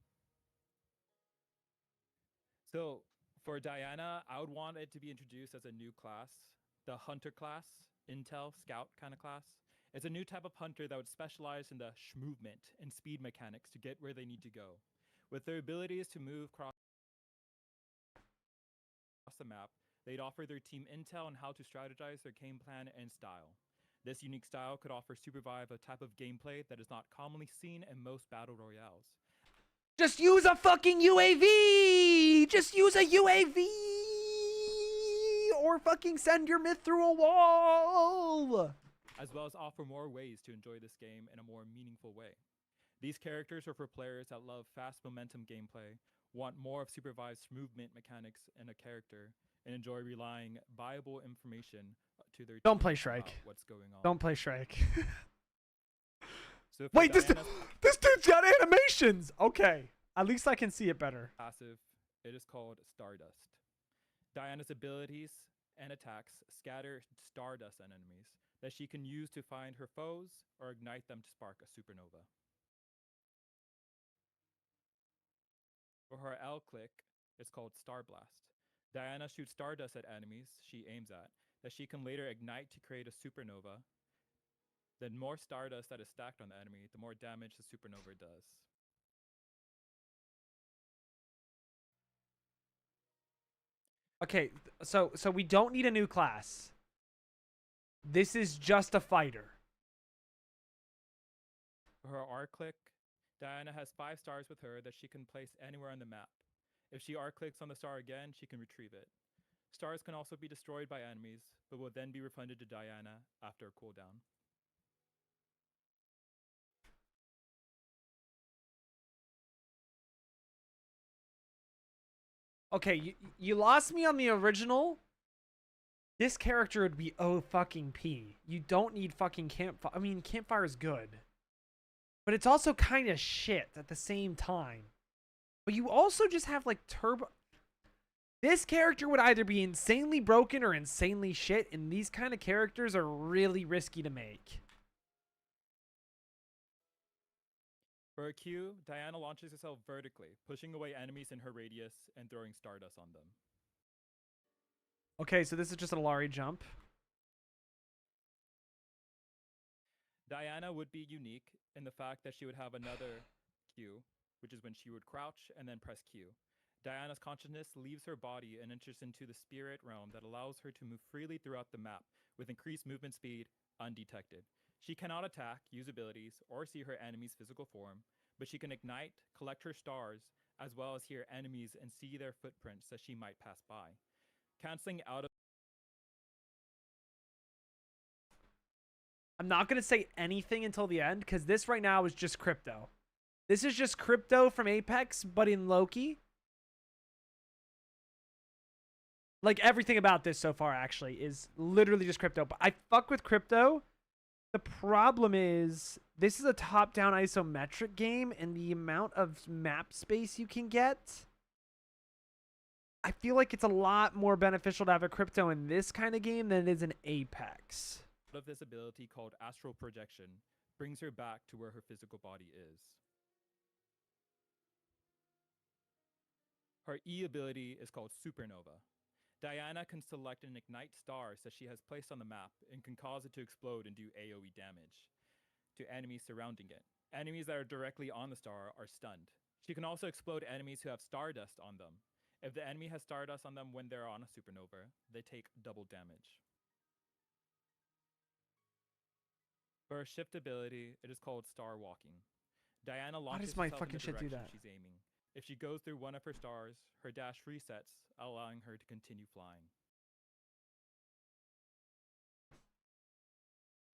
So, for Diana, I would want it to be introduced as a new class, the Hunter class, Intel, Scout kind of class. It's a new type of hunter that would specialize in the movement and speed mechanics to get where they need to go. With their abilities to move across the map, they'd offer their team intel on how to strategize their game plan and style. This unique style could offer Supervive a type of gameplay that is not commonly seen in most battle royales. Just use a fucking UAV! Just use a UAV! Or fucking send your myth through a wall! As well as offer more ways to enjoy this game in a more meaningful way. These characters are for players that love fast momentum gameplay, want more of Supervive's movement mechanics in a character, and enjoy relying viable information to their Don't team play about Shrike. what's going on. Don't play Shrike. So for Wait, this Diana's dude's got animations! Okay. At least I can see it better. passive, it is called Stardust. Diana's abilities and attacks scatter stardust on enemies that she can use to find her foes or ignite them to spark a supernova. For her L click, it's called Star Blast. Diana shoots stardust at enemies she aims at that she can later ignite to create a supernova. The more stardust that is stacked on the enemy, the more damage the supernova does. Okay, so we don't need a new class. This is just a fighter. For her R click, Diana has 5 stars with her that she can place anywhere on the map. If she R clicks on the star again, she can retrieve it. Stars can also be destroyed by enemies, but will then be refunded to Diana after a cooldown. Okay, you lost me on the original. This character would be oh fucking P. You don't need fucking campfire. I mean, campfire is good. But it's also kind of shit at the same time. But you also just have like turbo. This character would either be insanely broken or insanely shit, and these kind of characters are really risky to make. For her Q, Diana launches herself vertically, pushing away enemies in her radius and throwing stardust on them. Okay, so this is just an Alari jump. Diana would be unique in the fact that she would have another Q, which is when she would crouch and then press Q. Diana's consciousness leaves her body and enters into the spirit realm that allows her to move freely throughout the map with increased movement speed undetected. She cannot attack, use abilities, or see her enemy's physical form, but she can ignite, collect her stars, as well as hear enemies and see their footprints that she might pass by. Canceling out of I'm not going to say anything until the end, because this right now is just crypto. This is just crypto from Apex, but in Loki. Like, everything about this so far, actually, is literally just crypto. But I fuck with crypto. The problem is, this is a top-down isometric game, and the amount of map space you can get, I feel like it's a lot more beneficial to have a crypto in this kind of game than it is in Apex. of this ability called astral projection brings her back to where her physical body is. Her E ability is called Supernova. Diana can select and ignite stars that she has placed on the map and can cause it to explode and do AoE damage to enemies surrounding it. Enemies that are directly on the star are stunned. She can also explode enemies who have stardust on them. If the enemy has stardust on them when they're on a supernova, they take double damage. For her shift ability, it is called Star Walking. Diana Why launches does my herself in fucking the shit do direction that? she's aiming. If she goes through one of her stars, her dash resets, allowing her to continue flying.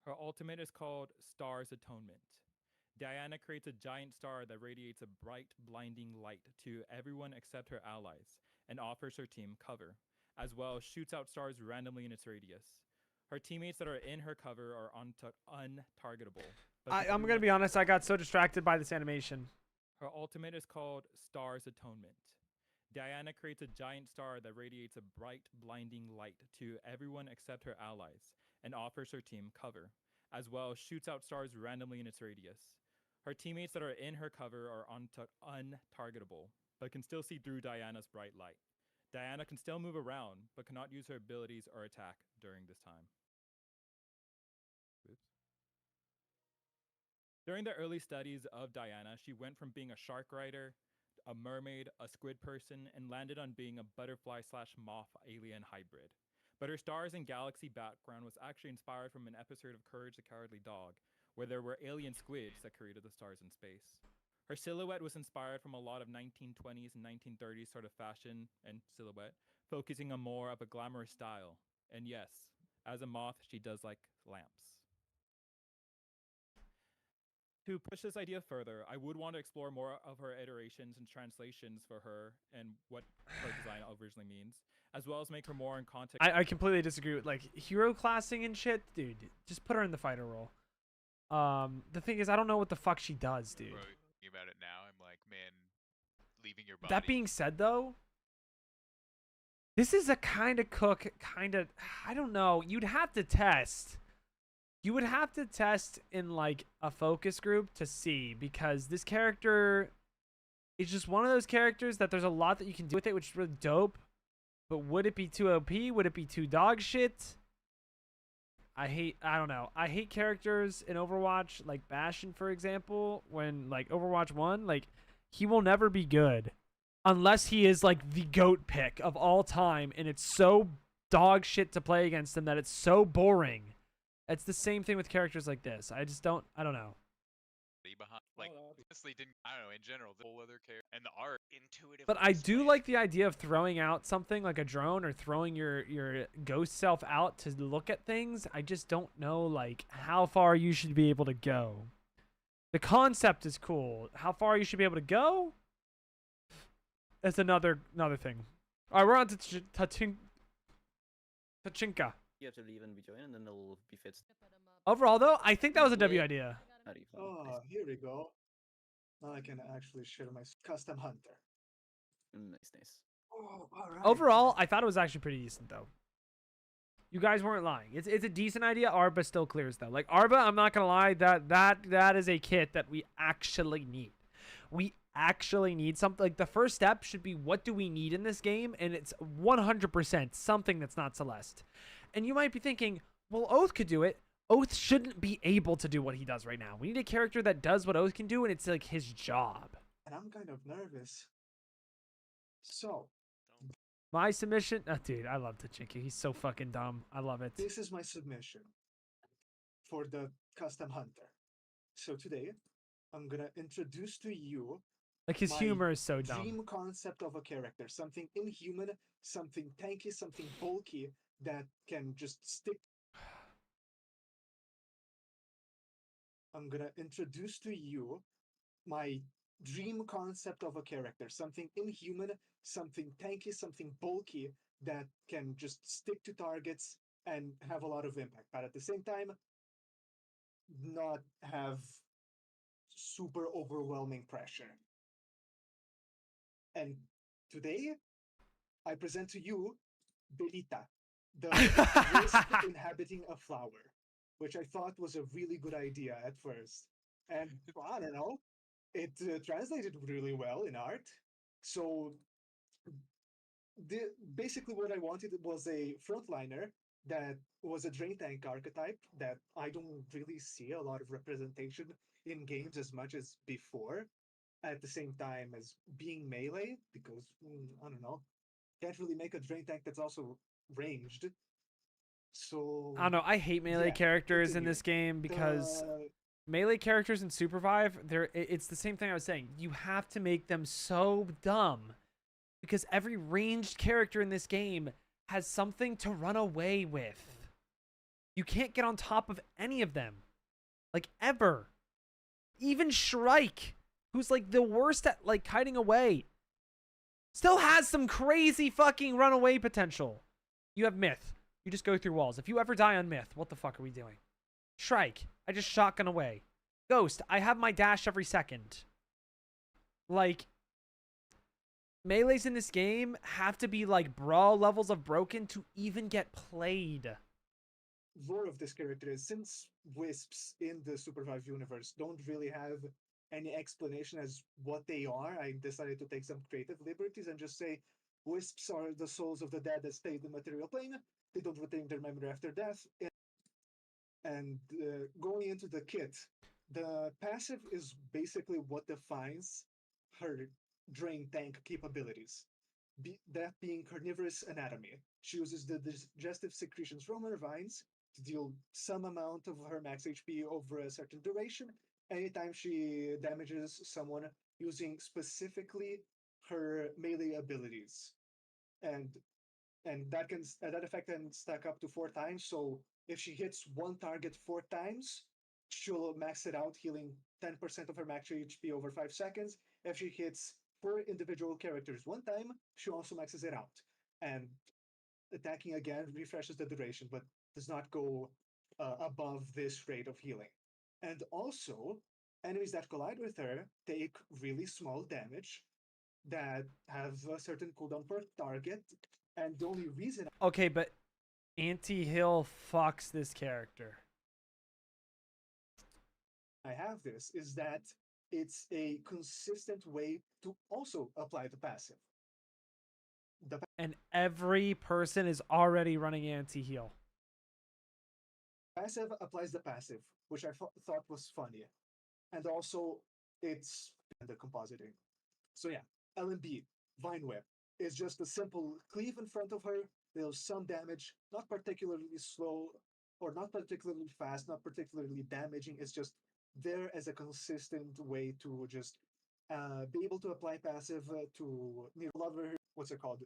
Her ultimate is called Star's Atonement. Diana creates a giant star that radiates a bright, blinding light to everyone except her allies and offers her team cover, as well as shoots out stars randomly in its radius. Her teammates that are in her cover are untargetable. but can I'm do gonna one- be honest. I got so distracted by this animation. Her ultimate is called Star's Atonement. Diana creates a giant star that radiates a bright, blinding light to everyone except her allies and offers her team cover, as well as shoots out stars randomly in its radius. Her teammates that are in her cover are untargetable, but can still see through Diana's bright light. Diana can still move around, but cannot use her abilities or attack during this time. Oops. During the early studies of Diana, she went from being a shark rider, a mermaid, a squid person, and landed on being a butterfly/moth alien hybrid. But her stars and galaxy background was actually inspired from an episode of Courage the Cowardly Dog, where there were alien squids that created the stars in space. Her silhouette was inspired from a lot of 1920s and 1930s sort of fashion and silhouette, focusing on more of a glamorous style. And yes, as a moth, she does like lamps. To push this idea further, I would want to explore more of her iterations and translations for her and what her design originally means, as well as make her more in context. I completely disagree with like hero classing and shit, dude. Just put her in the fighter role. The thing is, I don't know what the fuck she does, dude. Bro, thinking about it now, I'm like, man, leaving your body. That being said, though, this is a kind of cook, kind of. I don't know. You'd have to test. You would have to test in like a focus group to see, because this character is just one of those characters that there's a lot that you can do with it, which is really dope. But would it be too OP? Would it be too dog shit? I don't know. I hate characters in Overwatch, like Bastion, for example, when like Overwatch 1, like he will never be good unless he is like the GOAT pick of all time, and it's so dog shit to play against him that it's so boring. It's the same thing with characters like this. I don't know. Behind, like, honestly, didn't, I don't know, in general, the whole other character and the art intuitive. But I do like the idea of throwing out something like a drone or throwing your ghost self out to look at things. I just don't know like how far you should be able to go. The concept is cool. How far you should be able to go? That's another thing. All right, we're on to Tachinka. You have to leave and rejoin, and then it'll be fixed. Overall, though, I think that was a W idea. Oh, here we go. Now I can actually share my custom hunter. Nice. Oh, all right. Overall, I thought it was actually pretty decent, though. You guys weren't lying. It's a decent idea. Arba still clears, though. Like, Arba, I'm not going to lie, that is a kit that we actually need. We actually need something. Like, the first step should be, what do we need in this game? And it's 100% something that's not Celeste. And you might be thinking, well, Oath could do it. Oath shouldn't be able to do what he does right now. We need a character that does what Oath can do, and it's like his job. And I'm kind of nervous. So, My submission, oh, dude, I love Tachinka. He's so fucking dumb. I love it. this is my submission for the custom hunter. So today, I'm gonna introduce to you Like, his my humor is so dumb. dream concept of a character. Something inhuman, something tanky, something bulky that can just stick. I'm gonna introduce to you my dream concept of a character. Something inhuman, something tanky, something bulky that can just stick to targets and have a lot of impact, but at the same time, not have super overwhelming pressure. And today, I present to you Belita, the wisp inhabiting a flower, which I thought was a really good idea at first. And I don't know, it translated really well in art. So basically what I wanted was a frontliner that was a drain tank archetype that I don't really see a lot of representation in games as much as before. At the same time as being melee, because I don't know, can't really make a drain tank that's also ranged. So I don't know. I hate melee yeah, characters in continue. this game because melee characters in Supervive, it's the same thing I was saying. You have to make them so dumb because every ranged character in this game has something to run away with. You can't get on top of any of them. Like, ever. Even Shrike, who's like the worst at like hiding away, still has some crazy fucking runaway potential. You have Myth. You just go through walls. If you ever die on Myth, what the fuck are we doing? Shrike, I just shotgun away. Ghost, I have my dash every second. Like, melees in this game have to be like brawl levels of broken to even get played. Lore of this character is, since Wisps in the Supervive universe don't really have any explanation as what they are, I decided to take some creative liberties and just say Wisps are the souls of the dead that stay in the material plane. They don't retain their memory after death. And going into the kit, the passive is basically what defines her drain tank capabilities. That being carnivorous anatomy. She uses the digestive secretions from her vines to deal some amount of her max HP over a certain duration anytime she damages someone using specifically her melee abilities. And that effect can stack up to 4 times. So if she hits one target 4 times, she'll max it out, healing 10% of her max HP over 5 seconds. If she hits 4 individual characters 1 time, she also maxes it out. And attacking again refreshes the duration, but does not go above this rate of healing. And also, enemies that collide with her take really small damage that have a certain cooldown per target. And the only reason... Okay, but Anti-Hill fucks this character. I have this is that it's a consistent way to also apply the passive. And every person is already running Anti-Heal. Passive applies the passive, which I thought was funny. And also, it's the compositing. So yeah, LMB, Vine Whip, is just a simple cleave in front of her, deals some damage, not particularly slow, or not particularly fast, not particularly damaging. It's just there as a consistent way to just be able to apply passive to lover, what's it called?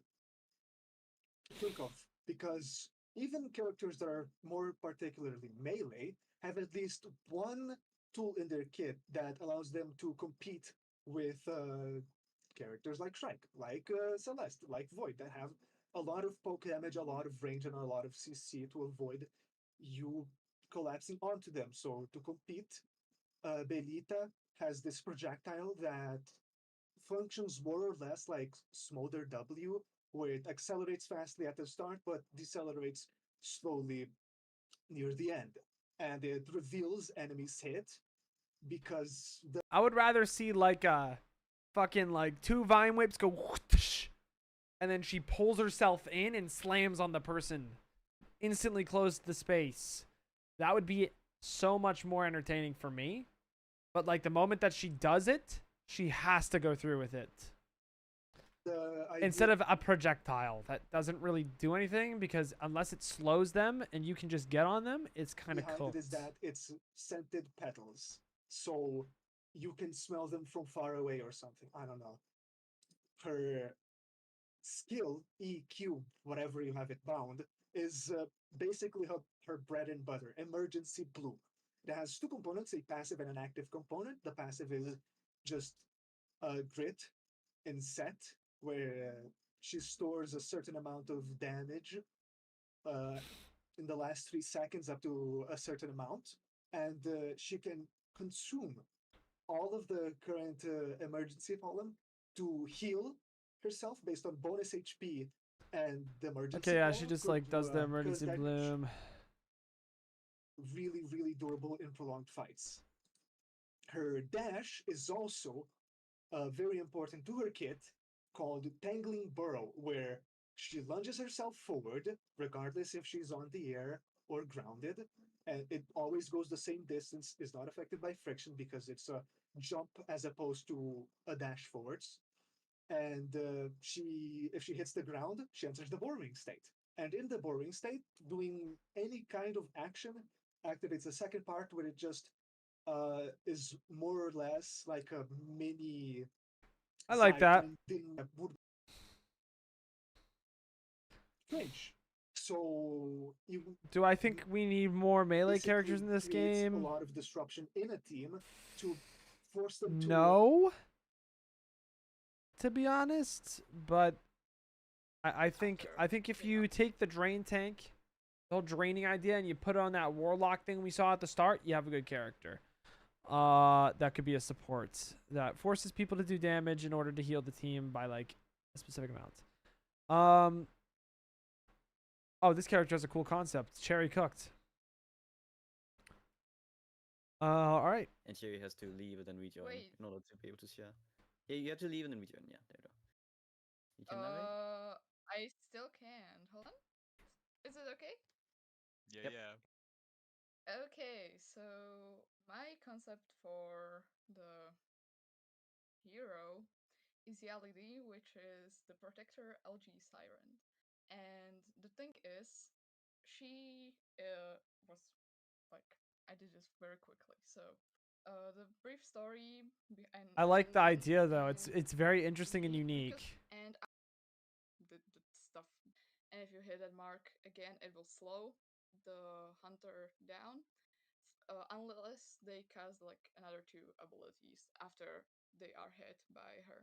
Think of, because even characters that are more particularly melee have at least one tool in their kit that allows them to compete with characters like Shrike, like Celeste, like Void, that have a lot of poke damage, a lot of range, and a lot of CC to avoid you collapsing onto them. So to compete, Belita has this projectile that functions more or less like Smolder W, where it accelerates fastly at the start but decelerates slowly near the end. And it reveals enemies hit because I would rather see like a fucking like 2 Vine Whips go whoosh, and then she pulls herself in and slams on the person, instantly close the space. That would be so much more entertaining for me. But like the moment that she does it, she has to go through with it. Instead of a projectile that doesn't really do anything, because unless it slows them and you can just get on them, it's kind of cool. It is that it's scented petals, so you can smell them from far away or something. I don't know. Her skill, EQ, whatever you have it bound, is basically her bread and butter, Emergency Bloom. It has 2 components, a passive and an active component. The passive is just grit and set, where she stores a certain amount of damage in the last 3 seconds up to a certain amount, and she can consume all of the current emergency column to heal herself based on bonus HP and the emergency. Okay, yeah, she just like does the emergency bloom. Really, really durable in prolonged fights. Her dash is also very important to her kit, called Tangling Burrow, where she lunges herself forward, regardless if she's on the air or grounded, and it always goes the same distance, is not affected by friction because it's a jump as opposed to a dash forwards. And if she hits the ground, she enters the borrowing state. And in the borrowing state, doing any kind of action activates the second part where it just is more or less like a mini. I like that. Zyklin thing that would strange. So you Do I think we need more melee characters in basically this creates a game? lot of disruption in a team to force them to No. To be honest, but I think if you take the drain tank, the whole draining idea, and you put it on that warlock thing we saw at the start, you have a good character. That could be a support that forces people to do damage in order to heal the team by like a specific amount. Oh, this character has a cool concept. Cherry cooked. All right. And Cherry has to leave and then rejoin Wait. in order to be able to share. Yeah, you have to leave and then rejoin. Yeah, there you go. You can narrate? I still can. Hold on. Is it okay? Yeah, Yep. yeah. Okay, so my concept for the hero is the LED, which is the protector LG Siren. And the thing is, she was like, I did this very quickly. So, the brief story behind I like the Alien idea though. is It's very interesting and me unique. and the stuff. And if you hit that mark again, it will slow the hunter down, unless they cast like another 2 abilities after they are hit by her.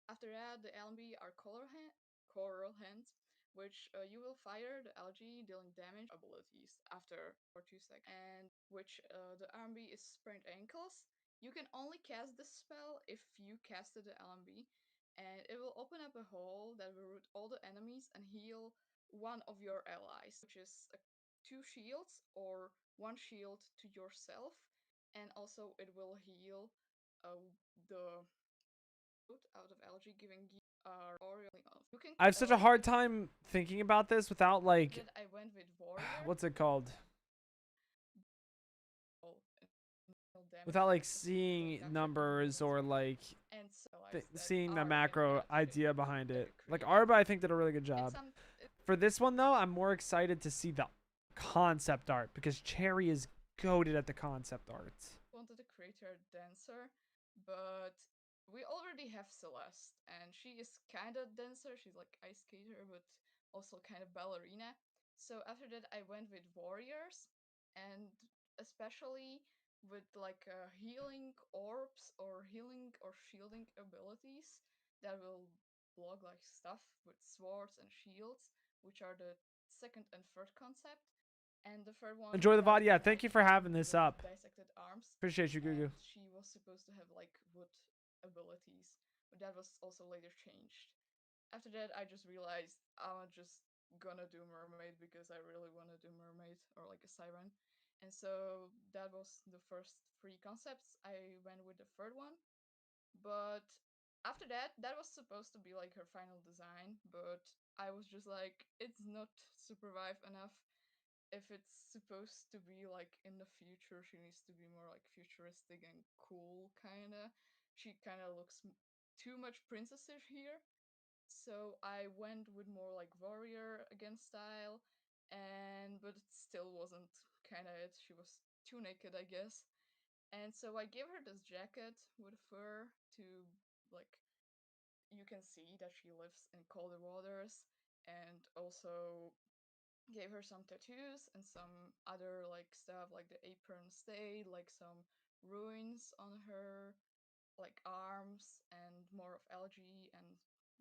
After that, the LB are coral hands, which you will fire the algae dealing damage abilities after for 2 seconds, and which the RMB is sprained ankles. You can only cast this spell if you casted the LMB, and it will open up a hole that will root all the enemies and heal one of your allies, which is 2 shields or 1 shield to yourself, and also it will heal the out of algae, giving you or you can. I have such a hard time thinking about this without like, That I went with warrior. what's it called? Oh, Without like seeing numbers or like and so seeing the macro idea behind it. Like Arba, I think did a really good job. For this one though, I'm more excited to see the concept art because Cherry is goated at the concept art. Wanted to create her dancer, but we already have Celeste, and she is kind of dancer. She's like ice skater, but also kind of ballerina. So after that, I went with warriors, and especially with like healing orbs or healing or shielding abilities that will block like stuff with swords and shields, which are the second and third concept. And the third one. Enjoy the VOD. Yeah, thank you for having this up. Dissected arms. Appreciate you, Gugu. She was supposed to have like wood abilities, but that was also later changed. After that, I just realized I'm just gonna do mermaid because I really want to do mermaid or like a siren. And so that was the first 3 concepts. I went with the third one, but after that, that was supposed to be like her final design, but I was just like, it's not supervive enough. If it's supposed to be like in the future, she needs to be more like futuristic and cool, kinda. She kind of looks too much princessish here. So I went with more like warrior against style, and but it still wasn't kind of it. She was too naked, I guess. And so I gave her this jacket with fur to like you can see that she lives in colder waters, and also gave her some tattoos and some other like stuff like the apron stayed, like some ruins on her like arms and more of algae, and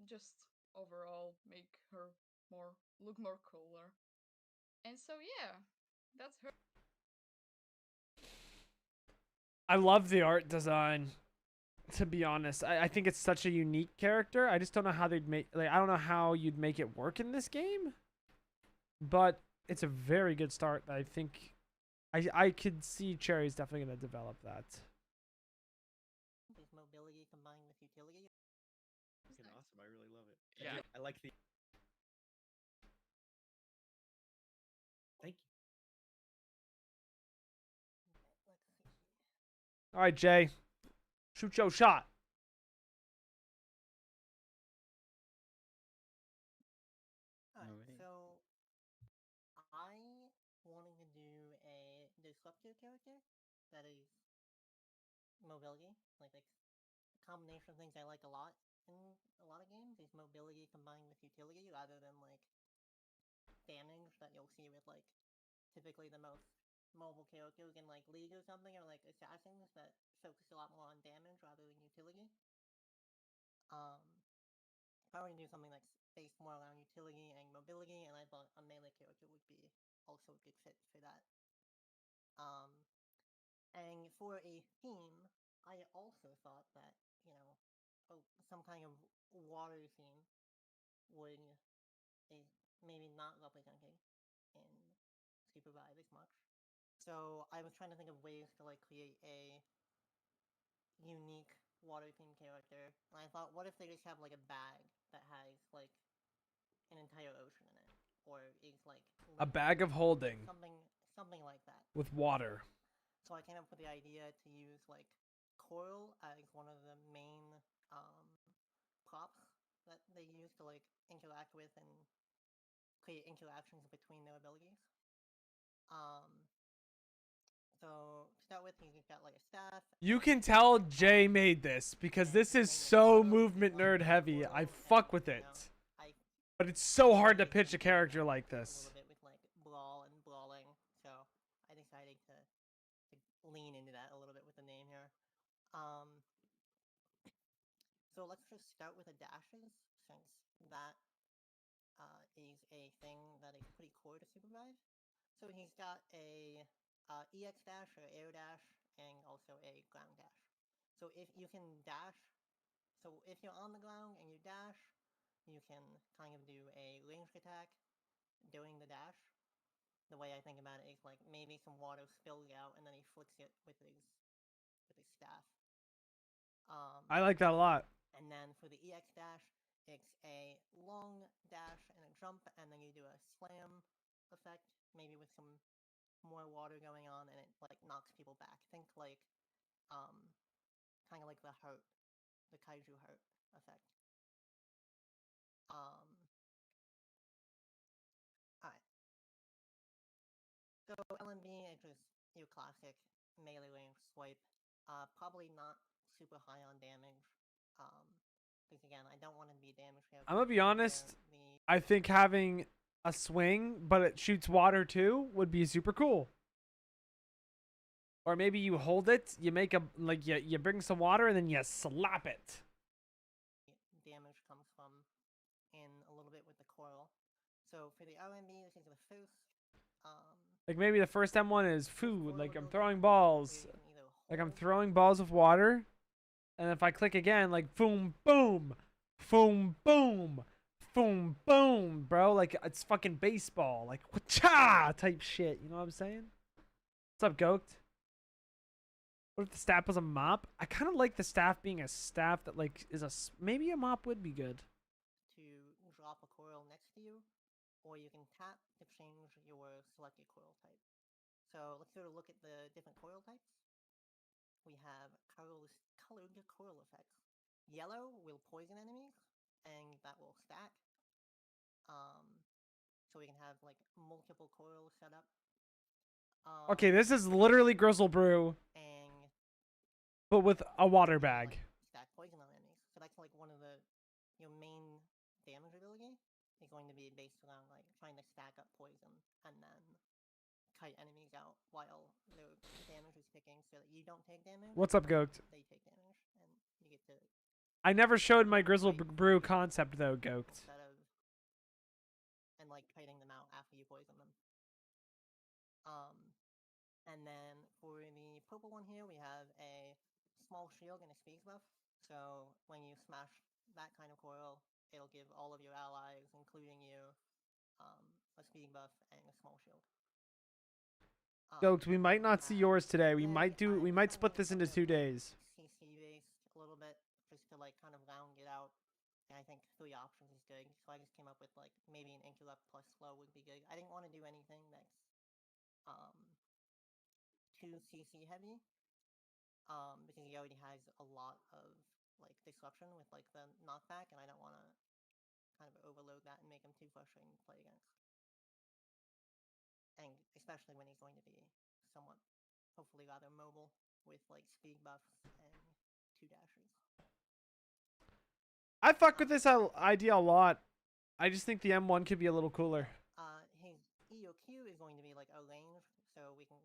just overall make her look more cooler. And so yeah, that's her. I love the art design. To be honest, I think it's such a unique character. I just don't know how they'd make like I don't know how you'd make it work in this game. But it's a very good start. I think I could see Cherry's definitely gonna develop that. Is mobility combined with utility? Fucking awesome. I really love it. Yeah. I like the. Thank you. Let's see. All right, Jay, shoot your shot. Alright, so I wanted to do a disruptor character that is ability. Like a combination of things I like a lot in a lot of games is mobility combined with utility rather than like damage that you'll see with like typically the most mobile characters in like League or something, or like assassins that focus a lot more on damage rather than utility. If I were to do something that's based more around utility and mobility, and I thought a melee character would be also a good fit for that. And for a theme, I also thought that, you know, some kind of water theme would is maybe not represented in Supervive as much. So I was trying to think of ways to like create a unique water themed character, and I thought, what if they just have like a bag that has like an entire ocean in it, or is like A bag of holding something like that with water. So I came up with the idea to use like coral as one of the main props that they use to like interact with and create interactions between their abilities. So to start with, you got like a staff. You can tell Jay made this because this is so movement nerd heavy. I fuck with it. But it's so hard to pitch a character like this. A little bit with like brawl and brawling, so I decided to lean into that a little bit with the name here. So let's just start with the dashes, since that is a thing that is pretty core to Supervive. So he's got a EX dash or air dash, and also a ground dash. So if you can dash, so if you're on the ground and you dash, you can kind of do a ranged attack during the dash. The way I think about it is like maybe some water spills out and then he flicks it with his staff. I like that a lot. And then for the EX dash, it's a long dash and a jump, and then you do a slam effect, maybe with some more water going on, and it like knocks people back. Think like kind of like the kaiju hurt effect. Alright. So LMB is just your classic melee range swipe. Probably not super high on damage. Because again, I don't want to be damage character. I'm gonna be honest. I think having a swing, but it shoots water too, would be super cool. Or maybe you hold it, you make a like you bring some water and then you slap it. Damage comes from in a little bit with the coil. So for the LMB, this is the first. Like maybe the first M1 is food. Like I'm throwing balls. Like I'm throwing balls of water. And if I click again, like boom, boom, boom, boom, boom, boom, bro. Like it's fucking baseball. Like cha type shit. You know what I'm saying? What's up, Goked? What if the staff was a mop? I kind of like the staff being a staff that like is a maybe a mop would be good. To drop a coil next to you, or you can tap to change your selected coil type. So let's sort of look at the different coil types. We have colored coil effects. Yellow will poison enemies, and that will stack. So we can have like multiple coils set up. Okay, this is literally Grizzle Brew, but with a water bag. Stack poison on enemies. So that's like one of your main damage ability is going to be based around like trying to stack up poison and then kite enemies out while their damage is ticking so that you don't take damage. What's up, Goked? They take damage and you get to. I never showed my Grizzle Brew concept though, Goked. And like kiting them out after you poison them. And then for the purple one here, we have a small shield and a speed buff. So when you smash that kind of coil, it'll give all of your allies, including you, a speed buff and a small shield. Goked, we might not see yours today. We might split this into 2 days. CC based a little bit just to like kind of round it out. And I think 3 options is good. So I just came up with like maybe an interrupt plus slow would be good. I didn't want to do anything that's too CC heavy. Because he already has a lot of like disruption with like the knockback, and I don't want to kind of overload that and make him too frustrating to play against. And especially when he's going to be somewhat, hopefully rather mobile. with like speed buffs and 2 dashes. I fuck with this idea a lot. I just think the M1 could be a little cooler. His EOQ is going to be like a range, so we can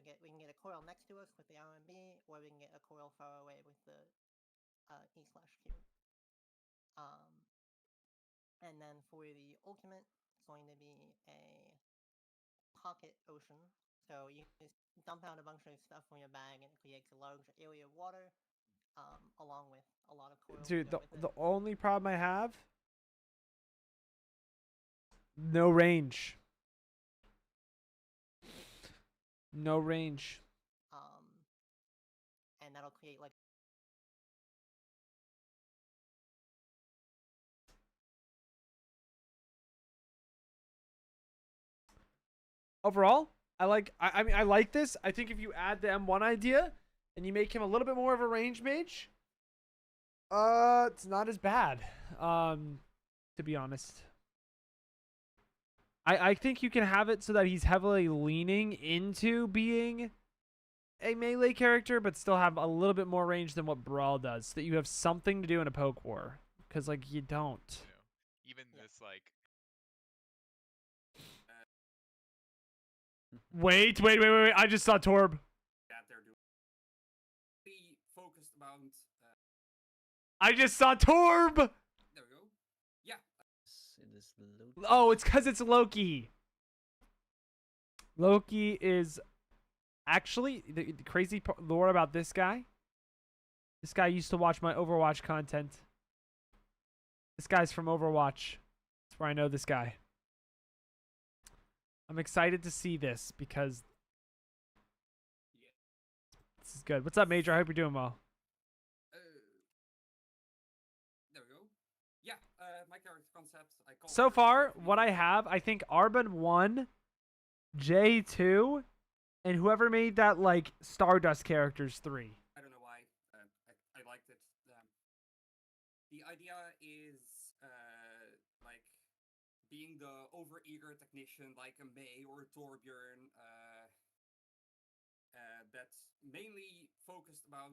get a coil next to us with the RMB, or we can get a coil far away with the E/Q. And then for the ultimate, it's going to be a pocket ocean. So you just dump out a bunch of stuff from your bag and it creates a large area of water, along with a lot of coils. Dude, the only problem I have, no range. No range. And that'll create like Overall, I mean I like this. I think if you add the M1 idea and you make him a little bit more of a range mage, it's not as bad. To be honest. I think you can have it so that he's heavily leaning into being a melee character, but still have a little bit more range than what Brawl does. So that you have something to do in a poke war. Because, like, you don't. Even this, like... Wait. I just saw Torb. That they're doing. Be focused about... I just saw Torb! There we go. Yeah. It is Loki. Oh, it's because it's Loki. Loki is actually the crazy lore about this guy. This guy used to watch my Overwatch content. This guy's from Overwatch. That's where I know this guy. I'm excited to see this because this is good. What's up, Major? I hope you're doing well. There we go. Yeah, my character concept. So far, what I have, I think Arbin 1, J2, and whoever made that, like, Stardust characters 3. I don't know why. I liked it. The idea is, like, being the over-eager technician like a May or a Torbjorn, that's mainly focused about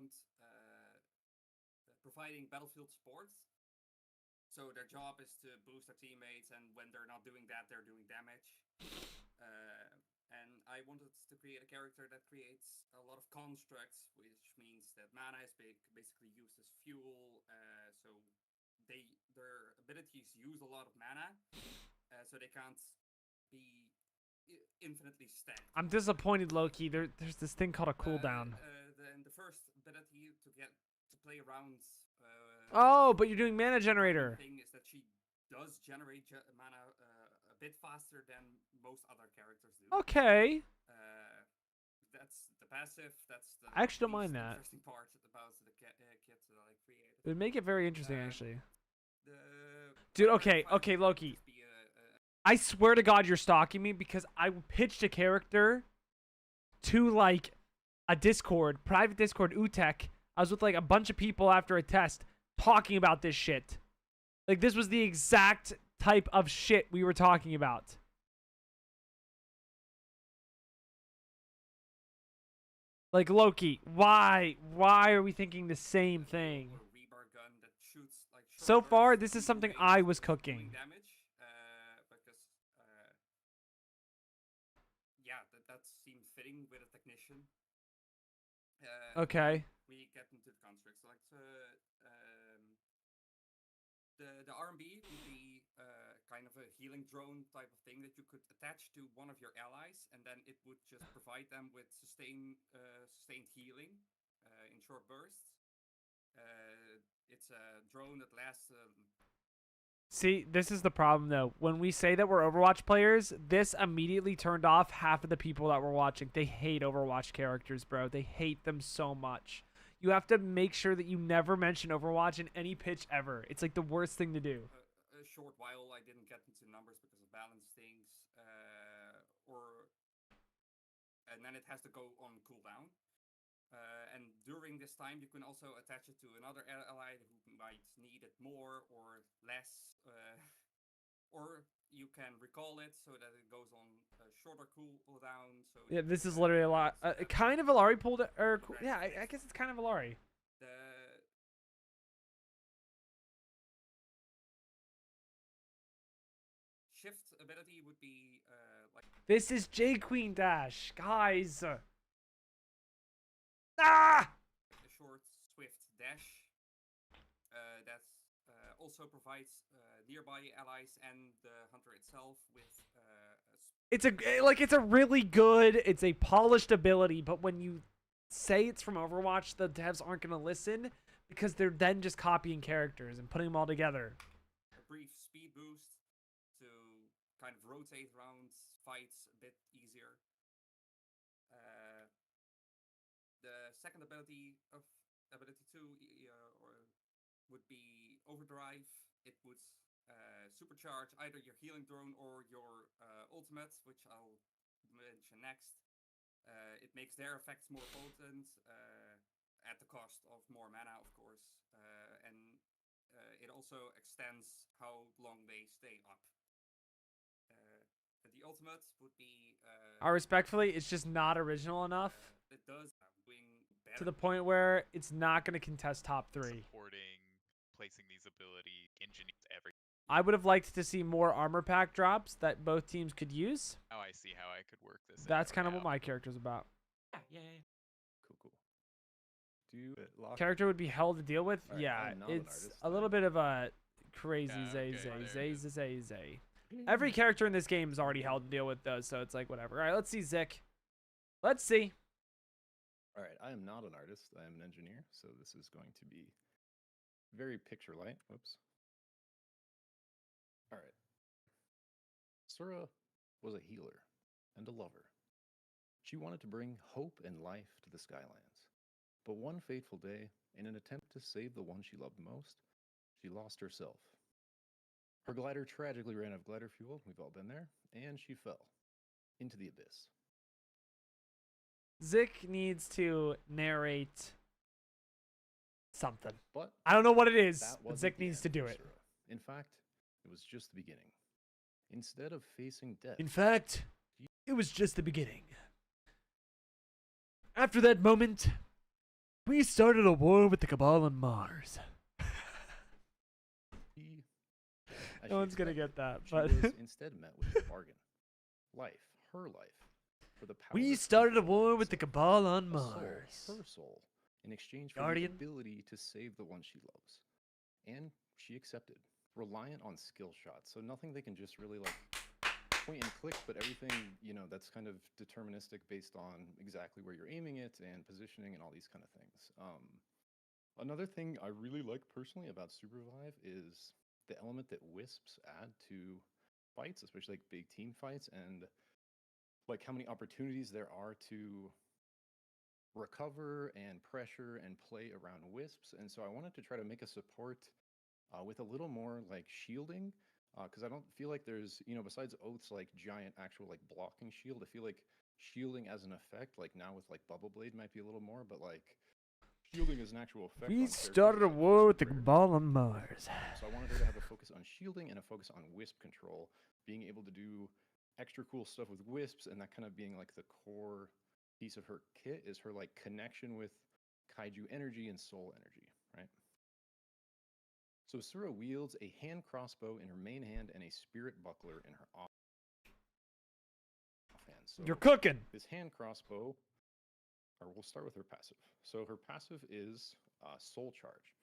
providing battlefield support. So their job is to boost their teammates, and when they're not doing that, they're doing damage. And I wanted to create a character that creates a lot of constructs, which means that mana is basically used as fuel. So their abilities use a lot of mana, so they can't be infinitely stacked. I'm disappointed, Loki. There's this thing called a cooldown. The first ability to play around. Oh, but you're doing mana generator. The thing is that she does generate mana a bit faster than most other characters do. Okay. That's the passive. That's the. I actually don't mind that. Interesting part about the kit that I created. It would make it very interesting, actually. Dude, okay, Loki. I swear to God, you're stalking me because I pitched a character to like a Discord, private Discord, Utek. I was with like a bunch of people after a test talking about this shit. Like this was the exact type of shit we were talking about. Like Loki, why are we thinking the same thing? So far, this is something I was cooking. That seemed fitting with a technician. Okay. We get into the constructs. Like the RMB would be kind of a healing drone type of thing that you could attach to one of your allies, and then it would just provide them with sustained healing in short bursts. It's a drone that lasts. See, this is the problem though. When we say that we're Overwatch players, this immediately turned off half of the people that were watching. They hate Overwatch characters, bro. They hate them so much. You have to make sure that you never mention Overwatch in any pitch ever. It's like the worst thing to do. A short while I didn't get into numbers because of balance things, and then it has to go on cooldown. And during this time, you can also attach it to another ally who might need it more or less. or you can recall it so that it goes on a shorter cooldown. So Yeah, this is literally a lot. Kind of Alari pulled it, or yeah, I guess it's kind of Alari. The shift ability would be like. This is J Queen Dash, guys. Ah! A short, swift dash that also provides nearby allies and the hunter itself with. It's a really good. It's a polished ability, but when you say it's from Overwatch, the devs aren't gonna listen because they're then just copying characters and putting them all together. A brief speed boost to kind of rotate around fights a bit easier. The second ability of ability 2 would be Overdrive. It would supercharge either your healing drone or your ultimate, which I'll mention next. It makes their effects more potent at the cost of more mana, of course, and it also extends how long they stay up. The ultimate would be. Respectfully, it's just not original enough. It does to the point where it's not going to contest top 3. Supporting, placing these ability, engineers, everything. I would have liked to see more armor pack drops that both teams could use. Now I see how I could work this. That's kind of what my character's about. Yeah. Cool. Do you lock? Character would be hell to deal with. Right, Yeah, I'm not an it's artist, a little bit of a crazy zay. Every character in this game is already hell to deal with, though, so it's like whatever. All right, let's see Zik. Let's see. All right, I am not an artist. I am an engineer, so this is going to be very picture light. Whoops. All right. Sura was a healer and a lover. She wanted to bring hope and life to the Skylands. But one fateful day, in an attempt to save the one she loved most, she lost herself. Her glider tragically ran out of glider fuel, we've all been there, and she fell into the abyss. Zik needs to narrate something. But I don't know what it is, but Zik needs to do it. In fact, it was just the beginning. Instead of facing death... In fact, it was just the beginning. After that moment, we started a war with the Cabal on Mars. No one's gonna get that, but... She was instead met with a bargain. Life, her life. For the power we started a war with the Cabal on a Mars. Soul, her soul, in exchange for Guardian. the ability to save the one she loves. And she accepted, reliant on skill shots. So nothing they can just really like point and click, but everything, you know, that's kind of deterministic based on exactly where you're aiming it and positioning and all these kind of things. Another thing I really like personally about Supervive is the element that wisps add to fights, especially like big team fights, and like how many opportunities there are to recover and pressure and play around wisps. And so I wanted to try to make a support with a little more like shielding, because I don't feel like there's, you know, besides Oath's like giant actual like blocking shield, I feel like shielding as an effect, like now with like Bubble Blade might be a little more, but like shielding is an actual effect. We started a war with the Cabal on Mars. So I wanted her to have a focus on shielding and a focus on wisp control, being able to do extra cool stuff with wisps, and that kind of being like the core piece of her kit is her like connection with kaiju energy and soul energy, right? So Sura wields a hand crossbow in her main hand and a spirit buckler in her offhand. So You're cooking. This hand crossbow, or we'll start with her passive. So her passive is Soul Charge.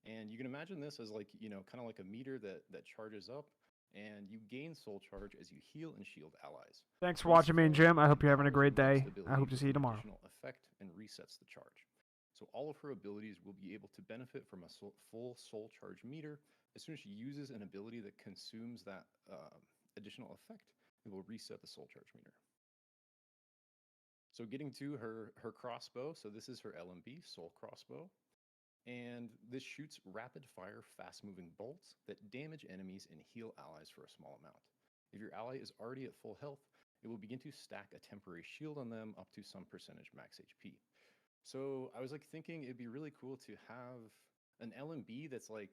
And you can imagine this as like, you know, kind of like a meter that charges up, and you gain Soul Charge as you heal and shield allies. Thanks for watching me and Jim. I hope you're having a great day. I hope to see you tomorrow. Additional effect and resets the charge. So all of her abilities will be able to benefit from a full Soul Charge meter. As soon as she uses an ability that consumes that additional effect, it will reset the Soul Charge meter. So getting to her crossbow, so this is her LMB, Soul Crossbow. And this shoots rapid fire, fast moving bolts that damage enemies and heal allies for a small amount. If your ally is already at full health, it will begin to stack a temporary shield on them up to some percentage max HP. So I was like thinking it'd be really cool to have an LMB that's like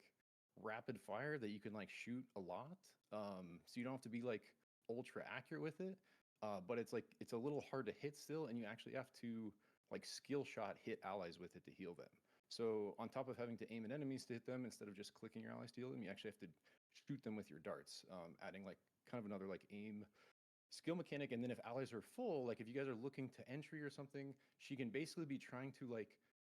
rapid fire that you can like shoot a lot. So you don't have to be like ultra accurate with it. But it's like it's a little hard to hit still, and you actually have to like skill shot hit allies with it to heal them. So on top of having to aim at enemies to hit them instead of just clicking your allies to heal them, you actually have to shoot them with your darts, adding like kind of another like aim skill mechanic. And then if allies are full, like if you guys are looking to entry or something, she can basically be trying to like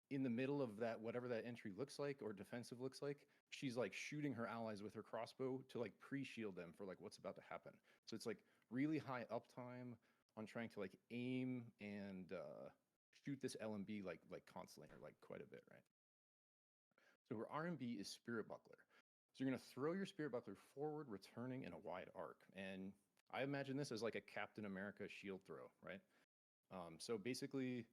in the middle of that, whatever that entry looks like or defensive looks like, she's like shooting her allies with her crossbow to like pre-shield them for like what's about to happen. So it's like really high uptime on trying to like aim and shoot this LMB like constantly or like quite a bit, right? So her RMB is Spirit Buckler. So you're gonna throw your Spirit Buckler forward, returning in a wide arc. And I imagine this as like a Captain America shield throw, right? So basically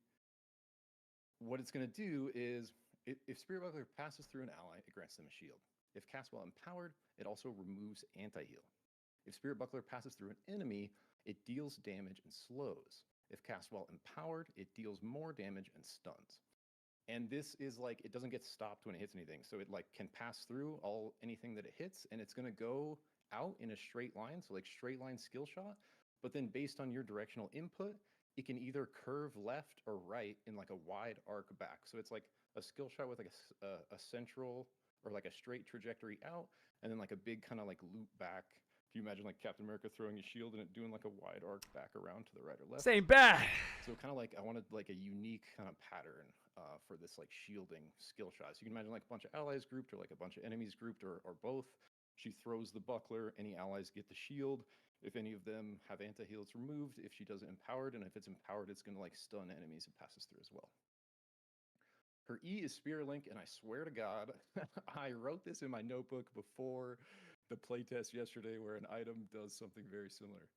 what it's gonna do is if Spirit Buckler passes through an ally, it grants them a shield. If cast while empowered, it also removes anti-heal. If Spirit Buckler passes through an enemy, it deals damage and slows. If cast while empowered, it deals more damage and stuns. And this is like, it doesn't get stopped when it hits anything. So it like can pass through anything that it hits, and it's gonna go out in a straight line. So like straight line skill shot, but then based on your directional input, it can either curve left or right in like a wide arc back. So it's like a skill shot with like a central or like a straight trajectory out, and then like a big kind of like loop back. If you imagine like Captain America throwing a shield and it doing like a wide arc back around to the right or left. Same bad. So kind of like I wanted like a unique kind of pattern for this like shielding skill shot. So you can imagine like a bunch of allies grouped or like a bunch of enemies grouped or both. She throws the buckler, any allies get the shield. If any of them have anti-heal, it's removed. If she does it empowered, and if it's empowered, it's gonna like stun enemies and passes through as well. Her E is Spirit Link, and I swear to God, I wrote this in my notebook before the playtest yesterday where an item does something very similar.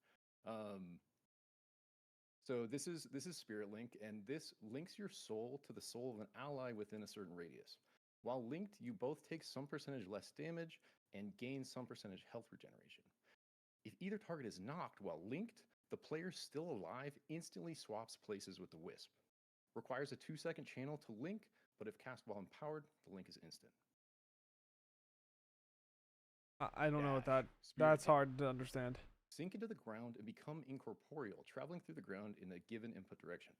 So this is Spirit Link, and this links your soul to the soul of an ally within a certain radius. While linked, you both take some percentage less damage and gain some percentage health regeneration. If either target is knocked while linked, the player still alive instantly swaps places with the Wisp. Requires a 2-second channel to link, but if cast while empowered, the link is instant. I don't know what that's hard to understand. Sink into the ground and become incorporeal, traveling through the ground in a given input direction.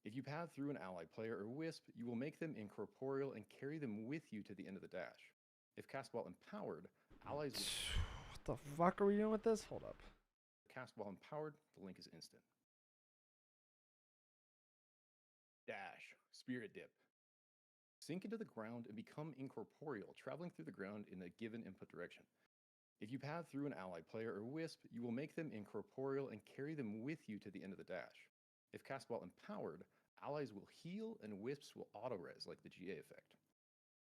If you path through an ally player or Wisp, you will make them incorporeal and carry them with you to the end of the dash. If cast while empowered, allies will... What the fuck are we doing with this? Hold up. Cast while empowered, the link is instant. Dash, Spirit Dip. Sink into the ground and become incorporeal, traveling through the ground in a given input direction. If you path through an ally player or Wisp, you will make them incorporeal and carry them with you to the end of the dash. If cast while empowered, allies will heal and Wisps will auto-res like the GA effect.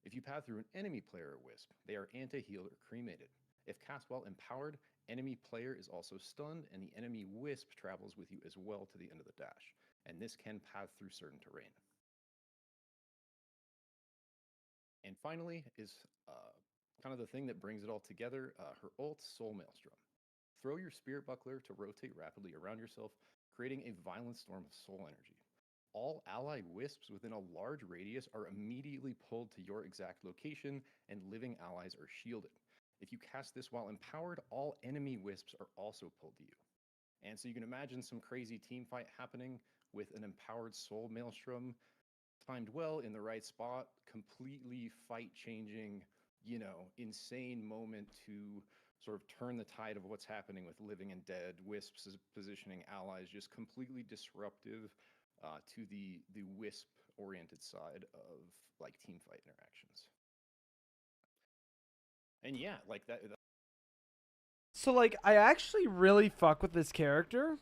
If you path through an enemy player or Wisp, they are anti-heal or cremated. If cast while empowered, enemy player is also stunned and the enemy Wisp travels with you as well to the end of the dash. And this can path through certain terrain. And finally is kind of the thing that brings it all together, her ult, Soul Maelstrom. Throw your Spirit Buckler to rotate rapidly around yourself, creating a violent storm of soul energy. All ally Wisps within a large radius are immediately pulled to your exact location, and living allies are shielded. If you cast this while empowered, all enemy Wisps are also pulled to you. And so you can imagine some crazy team fight happening with an empowered Soul Maelstrom, timed well in the right spot, completely fight-changing, you know, insane moment to sort of turn the tide of what's happening with living and dead. Wisps is positioning allies, just completely disruptive to the Wisp-oriented side of like team fight interactions. And yeah, like that. So like, I actually really fuck with this character,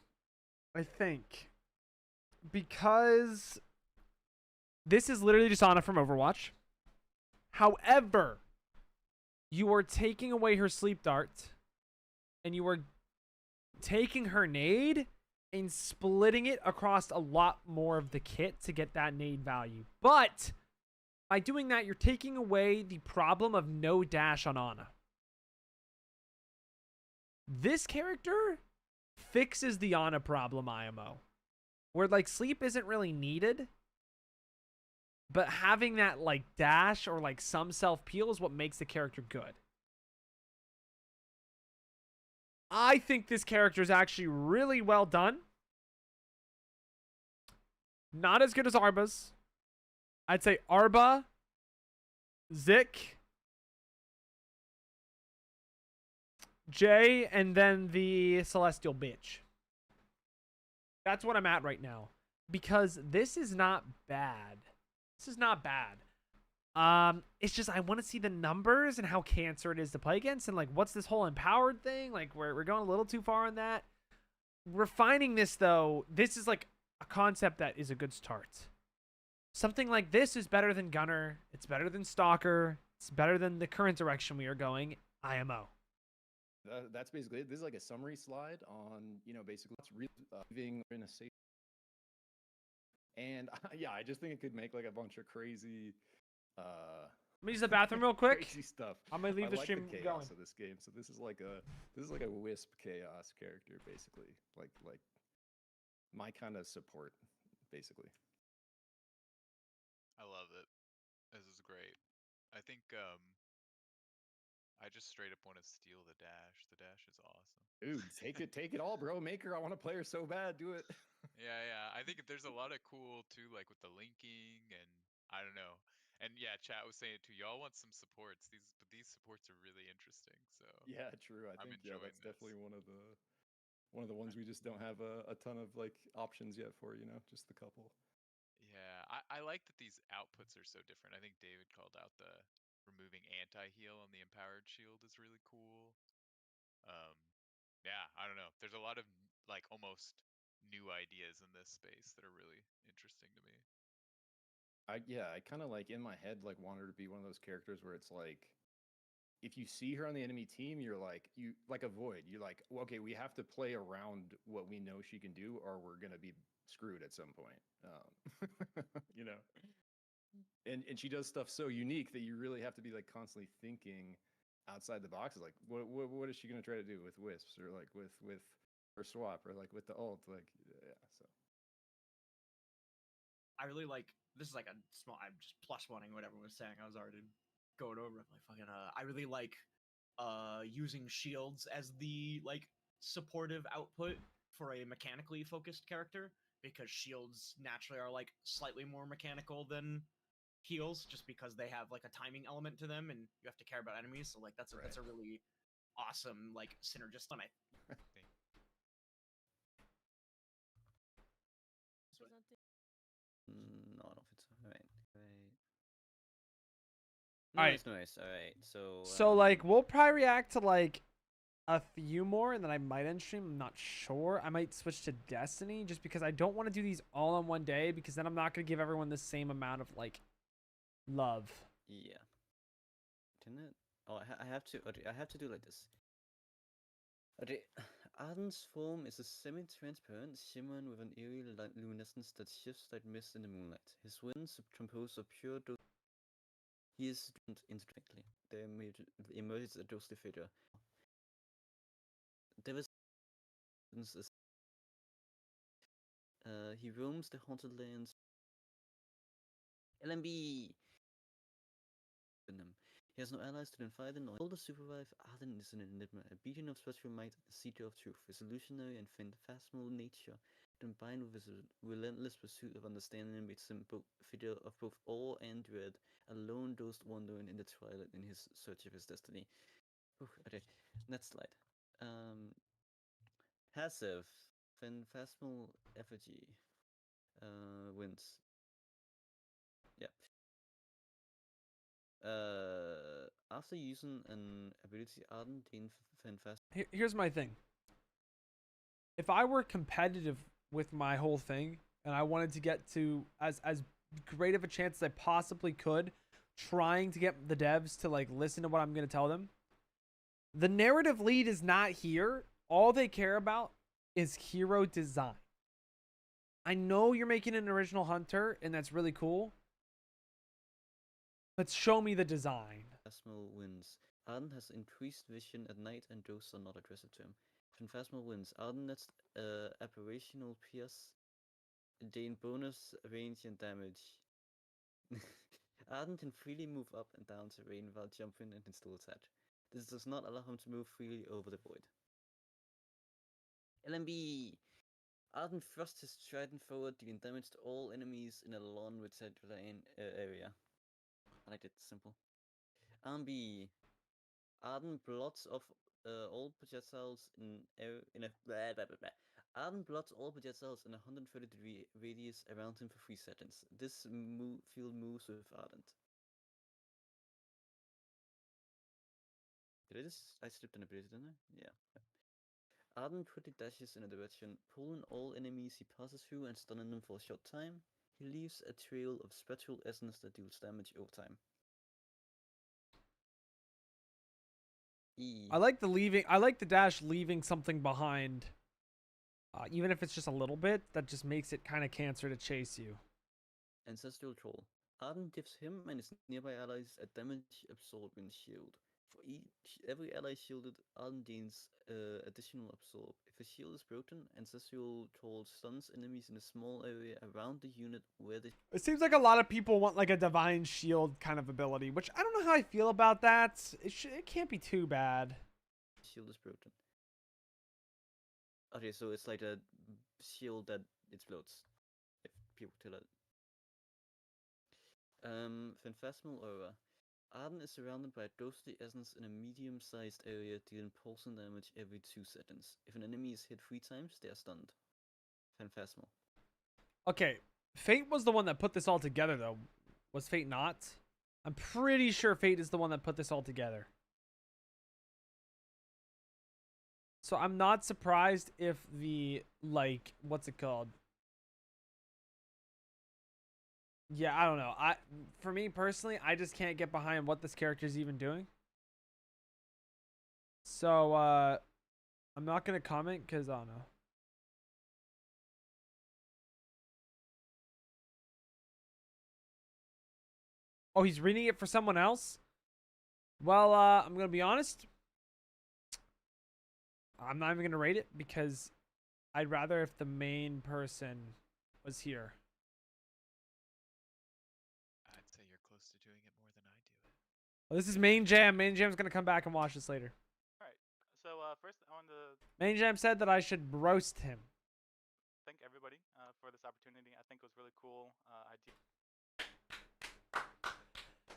I think, because this is literally just Ana from Overwatch. However, you are taking away her sleep dart, and you are taking her nade and splitting it across a lot more of the kit to get that nade value. But by doing that, you're taking away the problem of no dash on Ana. This character fixes the Ana problem, IMO. Where like sleep isn't really needed. but having that like dash or like some self peel is what makes the character good. I think this character is actually really well done. Not as good as Arba's. I'd say Arba, Zik, Jay, and then the Celestial bitch. That's what I'm at right now. Because this is not bad. This is not bad. It's just I want to see the numbers and how cancer it is to play against, and like what's this whole empowered thing? Like we're going a little too far on that. Refining this though, this is like a concept that is a good start. Something like this is better than Gunner. It's better than Stalker. It's better than the current direction we are going, IMO. That's basically it. This is like a summary slide on, you know, basically it's living in a safe. And yeah, I just think it could make like a bunch of crazy. Let me use the bathroom real quick. Crazy stuff. I'm gonna leave the like stream the chaos going. of this game. So this is like a Wisp chaos character, basically. Like my kind of support, basically. I love it. This is great. I think I just straight up want to steal the dash. The dash is awesome. Dude, take it all, bro. Make her. I want to play her so bad. Do it. Yeah. I think there's a lot of cool too, like with the linking and I don't know. And yeah, chat was saying it too. Y'all want some supports. These supports are really interesting. So Yeah, true. I think that's definitely one of the ones we just don't have a ton of like options yet for. You know, just a couple. Yeah, I like that these outputs are so different. I think David called out the removing anti-heal on the empowered shield is really cool. Yeah, I don't know. There's a lot of like almost new ideas in this space that are really interesting to me. I kind of like in my head like want her to be one of those characters where it's like, if you see her on the enemy team, you're like a Void. You're like, well, okay, we have to play around what we know she can do, or we're gonna be screwed at some point. You know. And she does stuff so unique that you really have to be like constantly thinking outside the box. Like, what is she gonna try to do with Wisps, or like with her swap, or like with the ult? Like, yeah. So I really like this is like a small. I'm just plus oneing what everyone was saying. I was already going over it. Like fucking. I really like using shields as the like supportive output for a mechanically focused character, because shields naturally are like slightly more mechanical than heals, just because they have like a timing element to them and you have to care about enemies. So like that's a really awesome like synergist on it. None of it's alright. Alright. Nice. Alright. So like we'll probably react to like a few more and then I might end stream. I'm not sure. I might switch to Destiny just because I don't want to do these all on one day, because then I'm not going to give everyone the same amount of like love. Yeah. Didn't it? Oh, I have to do like this. Okay. Arden's form is a semi-transparent shimmer with an eerie luminescence that shifts like mist in the moonlight. His winds are composed of pure He is indirectly. They emerges a ghostly figure. Davis is he roams the haunted lands. LMB. He has no allies to confide in or able to survive. Arden is an enigma, a beacon of spiritual might, a seeker of truth. His illusionary and phantasmal nature, combined with his relentless pursuit of understanding, makes him a figure of both awe and dread, a lone ghost wandering in the twilight in his search of his destiny. Okay, next slide. Passive, phantasmal effigy, wins. Yeah. After using an ability, Arden gained Fanfast. Here's my thing. If I were competitive with my whole thing and I wanted to get to as great of a chance as I possibly could, trying to get the devs to like listen to what I'm going to tell them, the narrative lead is not here. All they care about is hero design. I know you're making an original hunter and that's really cool. Let's show me the design. Phantasmal wins. Arden has increased vision at night and ghosts are not aggressive to him. Phantasmal wins. Arden nets apparitional pierce, gain bonus range and damage. Arden can freely move up and down terrain while jumping and install attack. This does not allow him to move freely over the void. LMB! Arden thrusts his trident forward, dealing damage to all enemies in a non-retained area. I like it simple. RB. Arden blots off all projectiles in a blah, blah, blah, blah. Arden blots all projectiles in a 130-degree radius around him for 3 seconds. This field moves with Ardent. I slipped an ability, didn't I? Yeah. Arden quickly dashes in a direction, pulling all enemies he passes through and stunning them for a short time. He leaves a trail of spectral essence that deals damage over time. I like the dash leaving something behind. Even if it's just a little bit, that just makes it kind of cancer to chase you. Ancestral Troll. Arden gives him and his nearby allies a damage absorbing shield. For every ally shielded, Arden gains additional absorb. If a shield is broken, Ancestral Troll stuns enemies in a small area around the unit where they... It seems like a lot of people want like a divine shield kind of ability, which I don't know how I feel about that. It can't be too bad. Shield is broken. Okay, so it's like a shield that explodes. If people tell it. Phantasmal Aura. Arden is surrounded by a ghostly essence in a medium-sized area, dealing pulsing damage every 2 seconds. If an enemy is hit 3 times, they are stunned. Phantasmal. Okay, Fate was the one that put this all together, though. Was Fate not? I'm pretty sure Fate is the one that put this all together. So I'm not surprised if the, like, what's it called? Yeah, I don't know. For me personally, I just can't get behind what this character is even doing. So, I'm not going to comment because I don't know. Oh, he's reading it for someone else? Well, I'm going to be honest. I'm not even going to rate it because I'd rather if the main person was here. I'd say you're close to doing it more than I do it. Well, this is Main Jam. Main Jam's going to come back and watch this later. Alright, so first I want to Main Jam said that I should roast him. thank everybody for this opportunity. I think it was really cool.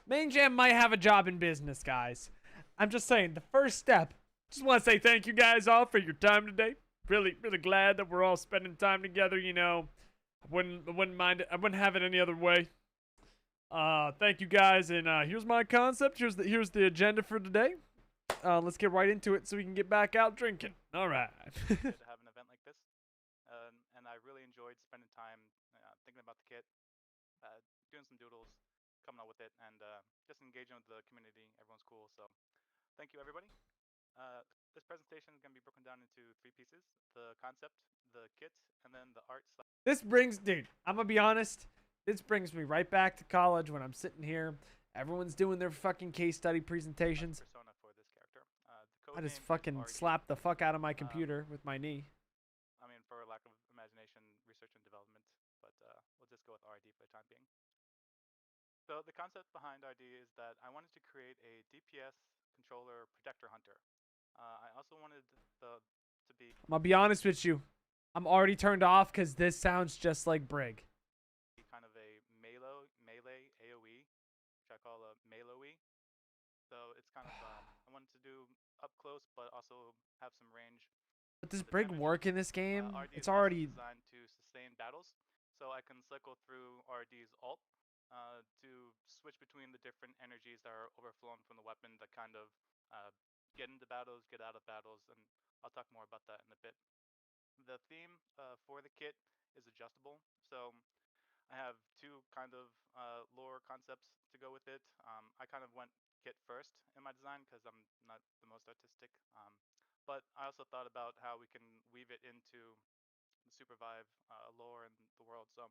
Main Jam might have a job in business, guys. I'm just saying, the first step. Just want to say thank you guys all for your time today. Really, really glad that we're all spending time together. You know, I wouldn't mind it. I wouldn't have it any other way. Thank you guys, and here's my concept. Here's the agenda for today. Let's get right into it so we can get back out drinking. All right. To have an event like this, and I really enjoyed spending time thinking about the kit, doing some doodles, coming up with it, and just engaging with the community. Everyone's cool, so thank you, everybody. This presentation is going to be broken down into 3 pieces: the concept, the kit, and then the art. This brings, dude, I'm gonna be honest. This brings me right back to college when I'm sitting here. Everyone's doing their fucking case study presentations. Persona for this character. The I just codename is fucking RD. slapped the fuck out of my computer with my knee. I mean, for lack of imagination, research and development, but we'll just go with RD for the time being. So the concept behind RD is that I wanted to create a DPS controller protector hunter. I also wanted to be I'm gonna be honest with you. I'm already turned off because this sounds just like Brig. kind of a melee AoE, which I call a melee. So it's kind of I wanted to do up close, but also have some range. But does Brig work in this game? RD It's is also already. designed to sustain battles, so I can cycle through RD's ult to switch between the different energies that are overflowing from the weapon that kind of get into battles, get out of battles, and I'll talk more about that in a bit. The theme for the kit is adjustable, so I have 2 kind of lore concepts to go with it. I kind of went kit first in my design because I'm not the most artistic, but I also thought about how we can weave it into the Supervive lore and the world, so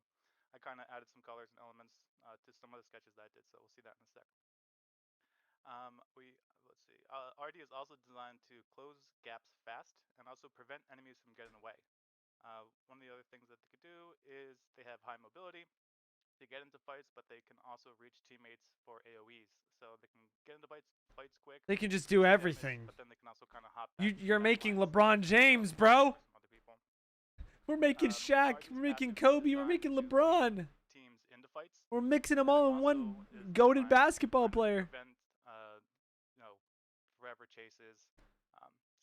I kind of added some colors and elements to some of the sketches that I did, so we'll see that in a sec. Let's see. RD is also designed to close gaps fast and also prevent enemies from getting away. One of the other things that they could do is they have high mobility, to get into fights, but they can also reach teammates for AoEs. So they can get into fights quick. They can just do damage, everything. but then they can also kind of hop back. You're making lines. LeBron James, bro. Some other people. We're making Shaq. We're making Kobe. We're making LeBron. Teams into fights. We're mixing them all in one goated basketball player. Prevent, you know, forever chases.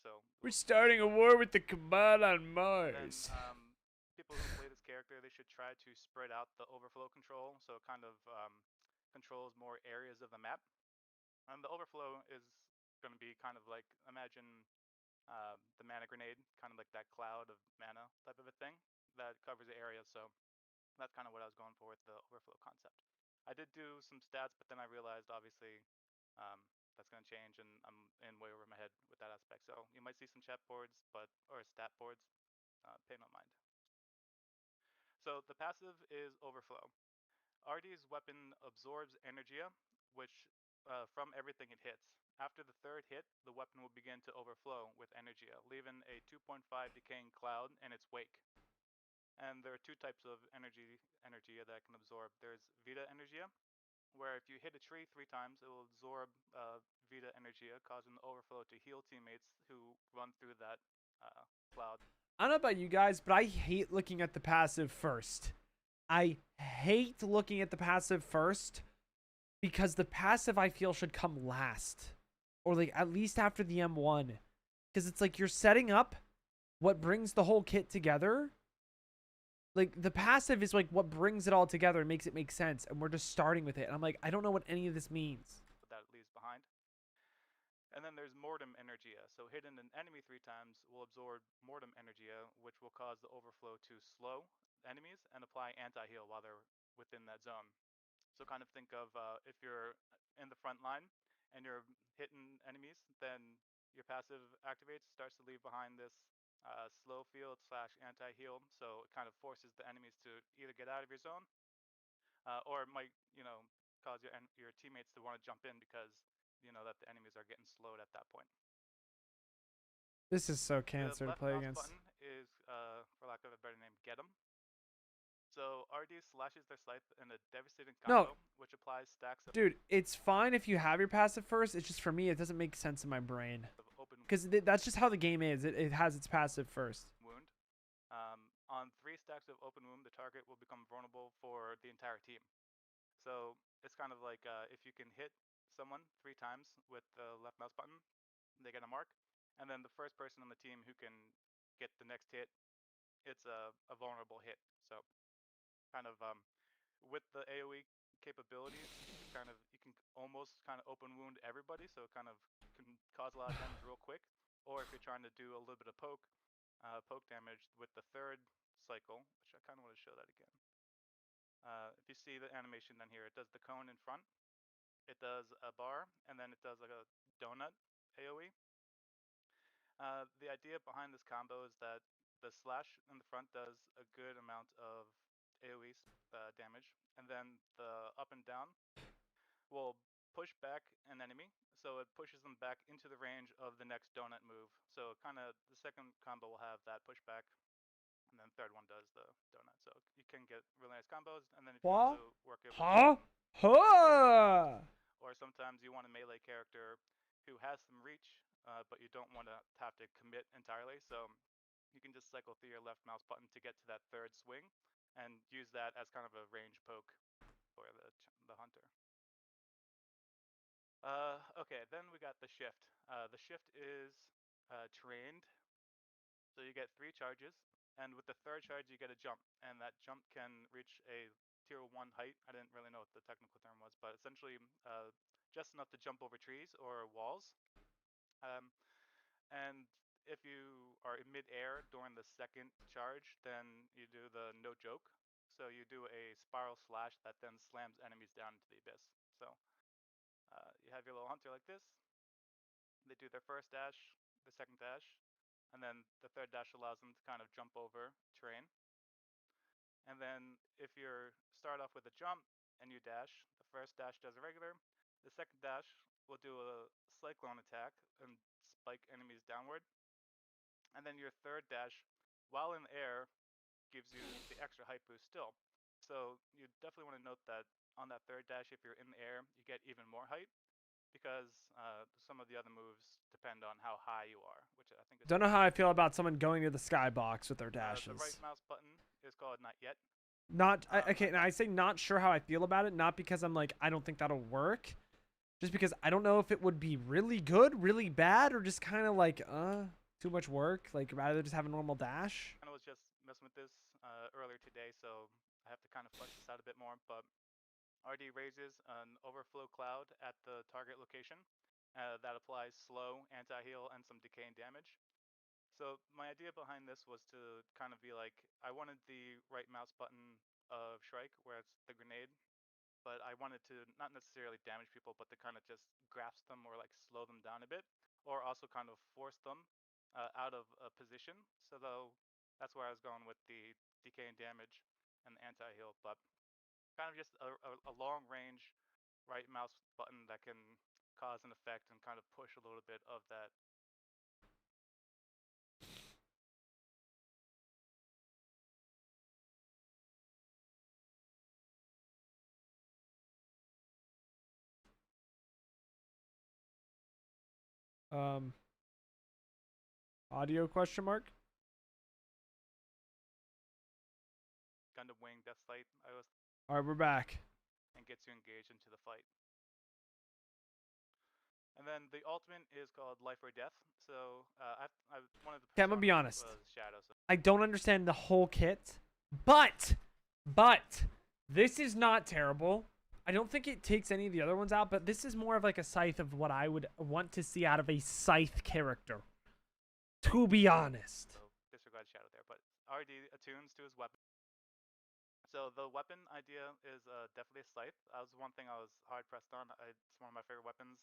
So We're starting a war with the Cabal on then, Mars. people who play this character, they should try to spread out the overflow control, so it kind of controls more areas of the map. And the overflow is going to be kind of like, imagine the mana grenade, kind of like that cloud of mana type of a thing that covers the area. So that's kind of what I was going for with the overflow concept. I did do some stats, but then I realized obviously that's going to change, and I'm in way over my head with that aspect. So you might see some chat boards, or stat boards. Pay no mind. So the passive is overflow. RD's weapon absorbs energia, which from everything it hits. After the third hit, the weapon will begin to overflow with energia, leaving a 2.5 decaying cloud in its wake. And there are two types of energia that it can absorb. There's Vita Energia, where if you hit a tree 3 times, it will absorb Vita Energia, causing the overflow to heal teammates who run through that cloud. I don't know about you guys, but I hate looking at the passive first. I hate looking at the passive first because the passive I feel should come last, or like at least after the M1, because it's like you're setting up what brings the whole kit together. Like the passive is like what brings it all together and makes it make sense, and we're just starting with it. And I'm like, I don't know what any of this means. That it leaves behind. And then there's Mortem Energia. So hitting an enemy 3 times will absorb Mortem Energia, which will cause the overflow to slow enemies and apply anti-heal while they're within that zone. So kind of think of if you're in the front line and you're hitting enemies, then your passive activates, starts to leave behind this slow field / anti-heal. So it kind of forces the enemies to either get out of your zone, or it might, cause your teammates to want to jump in because that the enemies are getting slowed at that point. This is so cancer to The left play mouse against. button is, for lack of a better name, get 'em. So RD slashes their scythe in a devastating combo, which applies stacks of Dude, it's fine if you have your passive first. It's just for me, it doesn't make sense in my brain. Because that's just how the game is. It has its passive first. wound. On 3 stacks of open wound, the target will become vulnerable for the entire team. So it's kind of like if you can hit someone 3 times with the left mouse button, they get a mark, and then the first person on the team who can get the next hit, it's a vulnerable hit. So kind of with the AoE capabilities, you can almost kind of open wound everybody, so it kind of can cause a lot of damage real quick. Or if you're trying to do a little bit of poke damage with the third cycle, which I kind of want to show that again. If you see the animation down here, it does the cone in front, it does a bar, and then it does like a donut AoE. The idea behind this combo is that the slash in the front does a good amount of AoE damage, and then the up and down will push back an enemy, so it pushes them back into the range of the next donut move. So kind of the second combo will have that pushback, and then the third one does the donut. So you can get really nice combos, and then if you What? also work it with Huh? or sometimes you want a melee character who has some reach, but you don't want to have to commit entirely. So you can just cycle through your left mouse button to get to that third swing, and use that as kind of a range poke for the hunter. Okay, then we got the shift. The shift is trained, so you get 3 charges, and with the third charge you get a jump, and that jump can reach a tier 1 height. I didn't really know what the technical term was, but essentially just enough to jump over trees or walls. And if you are in mid-air during the second charge, then you do the no joke. So you do a spiral slash that then slams enemies down into the abyss. So you have your little hunter like this. They do their first dash, the second dash, and then the third dash allows them to kind of jump over terrain. And then if you start off with a jump and you dash, the first dash does a regular. The second dash will do a cyclone attack and spike enemies downward. And then your third dash, while in the air, gives you the extra height boost still. So you definitely want to note that on that third dash, if you're in the air, you get even more height because some of the other moves depend on how high you are, which I think is Don't know how I feel about someone going to the skybox with their dashes. the right mouse button is called not yet. Okay, now I say not sure how I feel about it, not because I'm like, I don't think that'll work. Just because I don't know if it would be really good, really bad, or just kind of like, too much work. Like, rather just have a normal dash. I was just messing with this earlier today, so I have to kind of flesh this out a bit more. But RD raises an overflow cloud at the target location that applies slow, anti-heal, and some decaying damage. So my idea behind this was to kind of be like, I wanted the right mouse button of Shrike, where it's the grenade, but I wanted to not necessarily damage people, but to kind of just grasp them or like slow them down a bit, or also kind of force them out of a position. So though that's where I was going with the decaying damage and the anti-heal, but kind of just a long range right mouse button that can cause an effect and kind of push a little bit of that. Audio question mark? Gundam Wing Death Sight, I was. All right, we're back. And gets you engaged into the fight. And then the ultimate is called Life or Death. So I wanted to. Okay, I'm gonna be honest. Shadow, so. I don't understand the whole kit, but this is not terrible. I don't think it takes any of the other ones out, but this is more of like a Scythe of what I would want to see out of a Scythe character. To be honest. So disregard Shadow there, but RD attunes to his weapon. So the weapon idea is definitely a Scythe. That was one thing I was hard pressed on. It's one of my favorite weapons.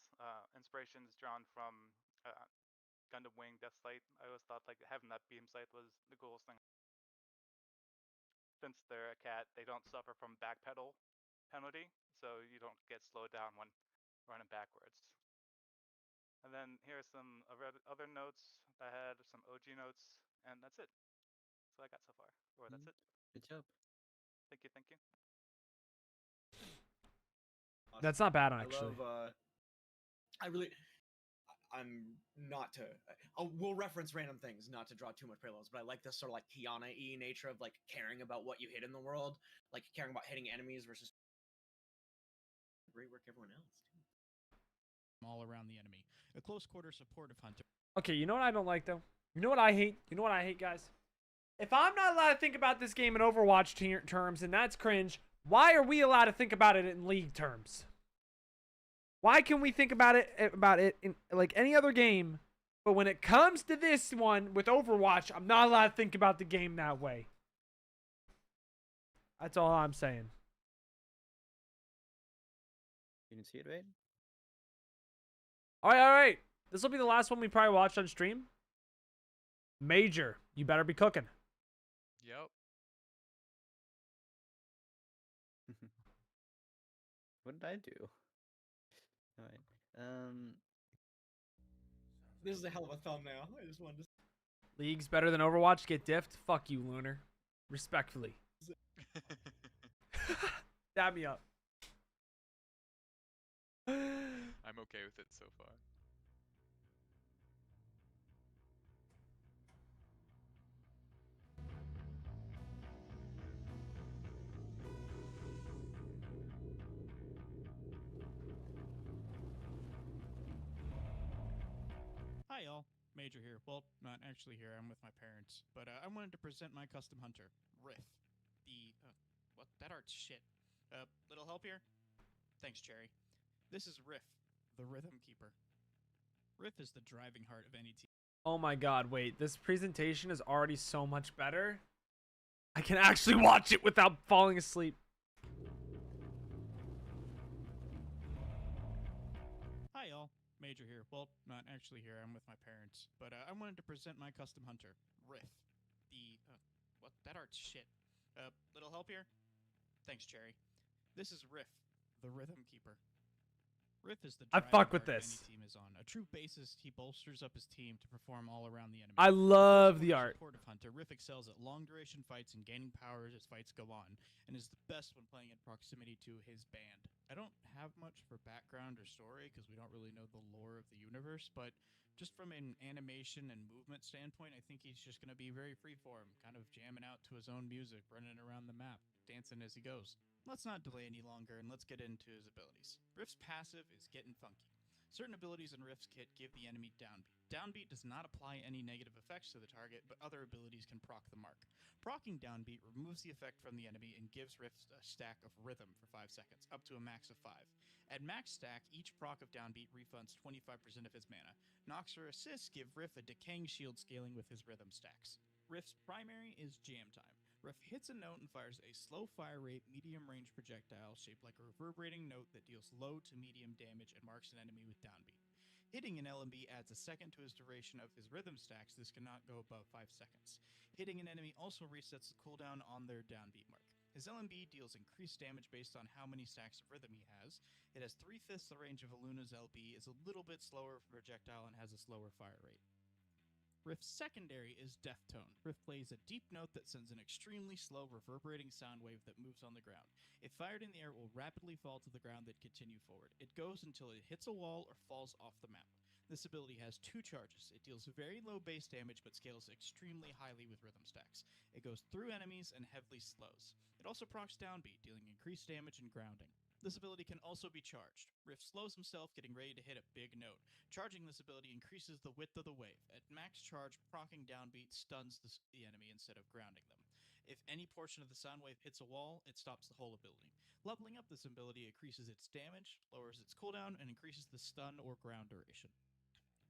Inspiration is drawn from Gundam Wing Death Sight. I always thought like having that beam sight was the coolest thing. Since they're a cat, they don't suffer from backpedal penalty, so you don't get slowed down when running backwards. And then here are some other notes I had, some OG notes, and that's it. That's what I got so far. Or that's it. Good job. Thank you, thank you. That's not bad, actually. I'm not to. We'll reference random things, not to draw too much parallels, but I like this sort of like Kiana-y nature of like caring about what you hit in the world, like caring about hitting enemies versus great work everyone else. All around the enemy, a close quarter supportive hunter. Okay, you know what I don't like though? You know what I hate? You know what I hate, guys? If I'm not allowed to think about this game in Overwatch terms, and that's cringe, why are we allowed to think about it in League terms? Why can we think about it in like any other game, but when it comes to this one with Overwatch, I'm not allowed to think about the game that way. That's all I'm saying. You didn't see it, right? All right. This will be the last one we probably watched on stream. Major, you better be cooking. Yep. What did I do? All right. This is a hell of a thumbnail. I just wanted to. League's better than Overwatch. Get diffed. Fuck you, Lunar. Respectfully. Dab me up. I'm okay with it so far. Hi, y'all. Major here. Well, not actually here. I'm with my parents. But I wanted to present my custom hunter, Riff. What? That art's shit. Little help here? Thanks, Cherry. This is Riff, the Rhythm Keeper. Riff is the driving heart of any team. Oh my god, wait. This presentation is already so much better. I can actually watch it without falling asleep. Hi, y'all. Major here. Well, not actually here. I'm with my parents. But I wanted to present my custom hunter, Riff. What? That art's shit. Little help here? Thanks, Cherry. This is Riff, the Rhythm Keeper. Riff is the I driving fuck with card this. any team is on. A true bassist, he bolsters up his team to perform all around the enemy. I love the art. Supportive hunter, Riff excels at long duration fights and gaining power as fights go on, and is the best when playing in proximity to his band. I don't have much for background or story because we don't really know the lore of the universe, but just from an animation and movement standpoint, I think he's just going to be very freeform, kind of jamming out to his own music, running around the map, dancing as he goes. Let's not delay any longer and let's get into his abilities. Riff's passive is Getting Funky. Certain abilities in Riff's kit give the enemy downbeat. Downbeat does not apply any negative effects to the target, but other abilities can proc the mark. Procking downbeat removes the effect from the enemy and gives Riff a stack of rhythm for 5 seconds, up to a max of 5. At max stack, each proc of downbeat refunds 25% of his mana. Knocks or assists give Riff a decaying shield scaling with his rhythm stacks. Riff's primary is Jam Time. Riff hits a note and fires a slow fire rate, medium range projectile shaped like a reverberating note that deals low to medium damage and marks an enemy with downbeat. Hitting an LMB adds a second to his duration of his rhythm stacks. This cannot go above 5 seconds. Hitting an enemy also resets the cooldown on their downbeat mark. His LMB deals increased damage based on how many stacks of rhythm he has. It has 3/5 the range of Aluna's LB, is a little bit slower for projectile, and has a slower fire rate. Riff's secondary is Death Tone. Riff plays a deep note that sends an extremely slow reverberating sound wave that moves on the ground. If fired in the air, it will rapidly fall to the ground then continue forward. It goes until it hits a wall or falls off the map. This ability has 2 charges. It deals very low base damage but scales extremely highly with rhythm stacks. It goes through enemies and heavily slows. It also procs downbeat, dealing increased damage and grounding. This ability can also be charged. Riff slows himself, getting ready to hit a big note. Charging this ability increases the width of the wave. At max charge, proccing downbeat stuns the enemy instead of grounding them. If any portion of the sound wave hits a wall, it stops the whole ability. Leveling up this ability increases its damage, lowers its cooldown, and increases the stun or ground duration.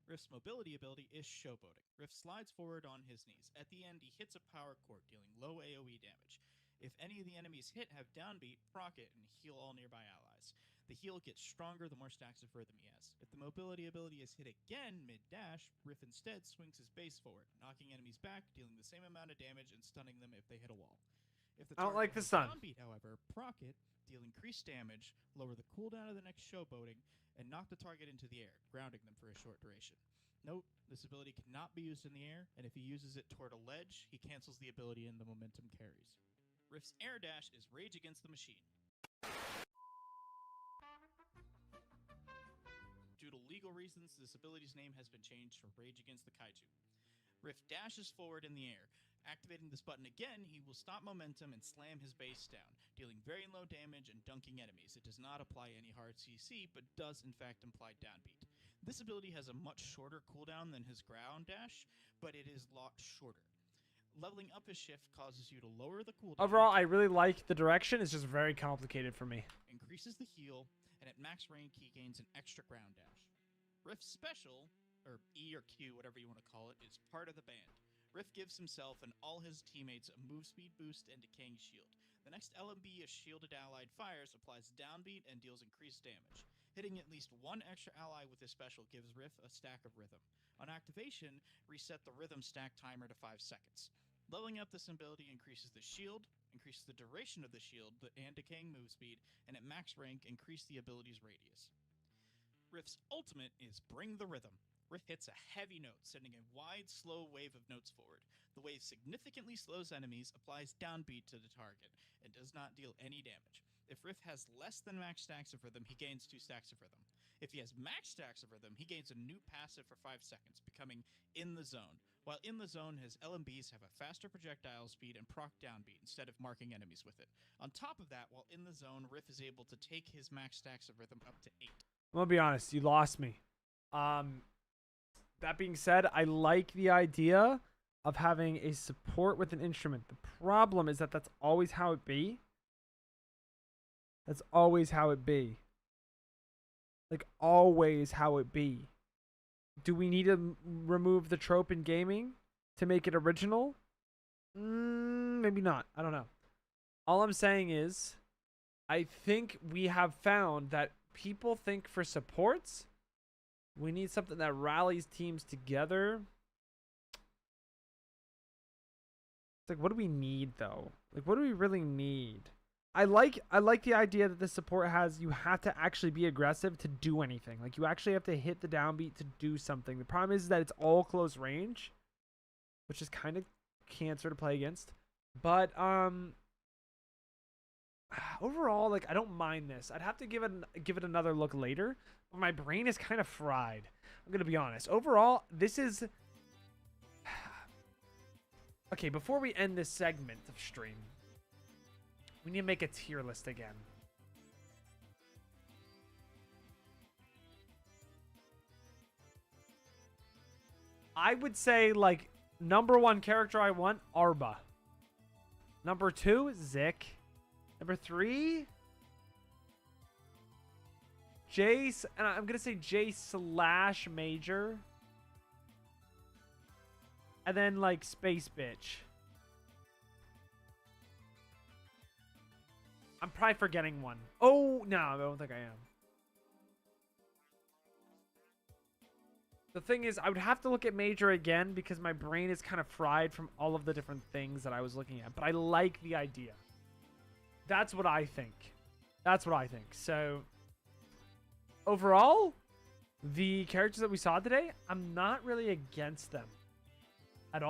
Riff's mobility ability is Showboating. Riff slides forward on his knees. At the end, he hits a power chord, dealing low AoE damage. If any of the enemies hit have downbeat, proc it and heal all nearby allies. The heal gets stronger the more stacks of rhythm he has. If the mobility ability is hit again mid-dash, Riff instead swings his base forward, knocking enemies back, dealing the same amount of damage and stunning them if they hit a wall. If the I don't like target the has stun. downbeat, however, proc it, deal increased damage, lower the cooldown of the next Showboating, and knock the target into the air, grounding them for a short duration. Note, this ability cannot be used in the air, and if he uses it toward a ledge, he cancels the ability and the momentum carries. Riff's air dash is Rage Against the Machine. Due to legal reasons, this ability's name has been changed to Rage Against the Kaiju. Riff dashes forward in the air. Activating this button again, he will stop momentum and slam his base down, dealing very low damage and dunking enemies. It does not apply any hard CC, but does in fact imply downbeat. This ability has a much shorter cooldown than his ground dash, but it is a lot shorter. Leveling up his shift causes you to lower the cooldown. Overall, I really like the direction. It's just very complicated for me. Increases the heal, and at max rank, he gains an extra ground dash. Riff's special, or E or Q, whatever you want to call it, is part of the band. Riff gives himself and all his teammates a move speed boost and decaying shield. The next LMB a shielded allied fires applies downbeat and deals increased damage. Hitting at least one extra ally with this special gives Riff a stack of rhythm. On activation, reset the rhythm stack timer to 5 seconds. Leveling up this ability increases the shield, increases the duration of the shield and decaying move speed, and at max rank, increase the ability's radius. Riff's ultimate is Bring the Rhythm. Riff hits a heavy note, sending a wide, slow wave of notes forward. The wave significantly slows enemies, applies downbeat to the target, and does not deal any damage. If Riff has less than max stacks of rhythm, he gains 2 stacks of rhythm. If he has max stacks of rhythm, he gains a new passive for 5 seconds, becoming In the Zone. While In the Zone, his LMBs have a faster projectile speed and proc downbeat instead of marking enemies with it. On top of that, while In the Zone, Riff is able to take his max stacks of rhythm up to 8. I'm gonna be honest, you lost me. That being said, I like the idea of having a support with an instrument. The problem is that that's always how it be. That's always how it be. Like, always how it be. Do we need to remove the trope in gaming to make it original? Maybe not. I don't know. All I'm saying is, I think we have found that people think for supports, we need something that rallies teams together. It's like, what do we need, though? Like, what do we really need? I like the idea that the support has you have to actually be aggressive to do anything. Like you actually have to hit the downbeat to do something. The problem is that it's all close range, which is kind of cancer to play against. But overall, like I don't mind this. I'd have to give it another look later, but my brain is kind of fried. I'm gonna be honest. Overall, this is okay. Before we end this segment of stream, we need to make a tier list again. I would say like number 1 character I want, Arba. Number 2, Zik. Number 3, Jace, and I'm gonna say J/Major. And then like Space Bitch. I'm probably forgetting one. Oh, no, I don't think I am. The thing is, I would have to look at Major again because my brain is kind of fried from all of the different things that I was looking at. But I like the idea. That's what I think. That's what I think. So, overall, the characters that we saw today, I'm not really against them at all.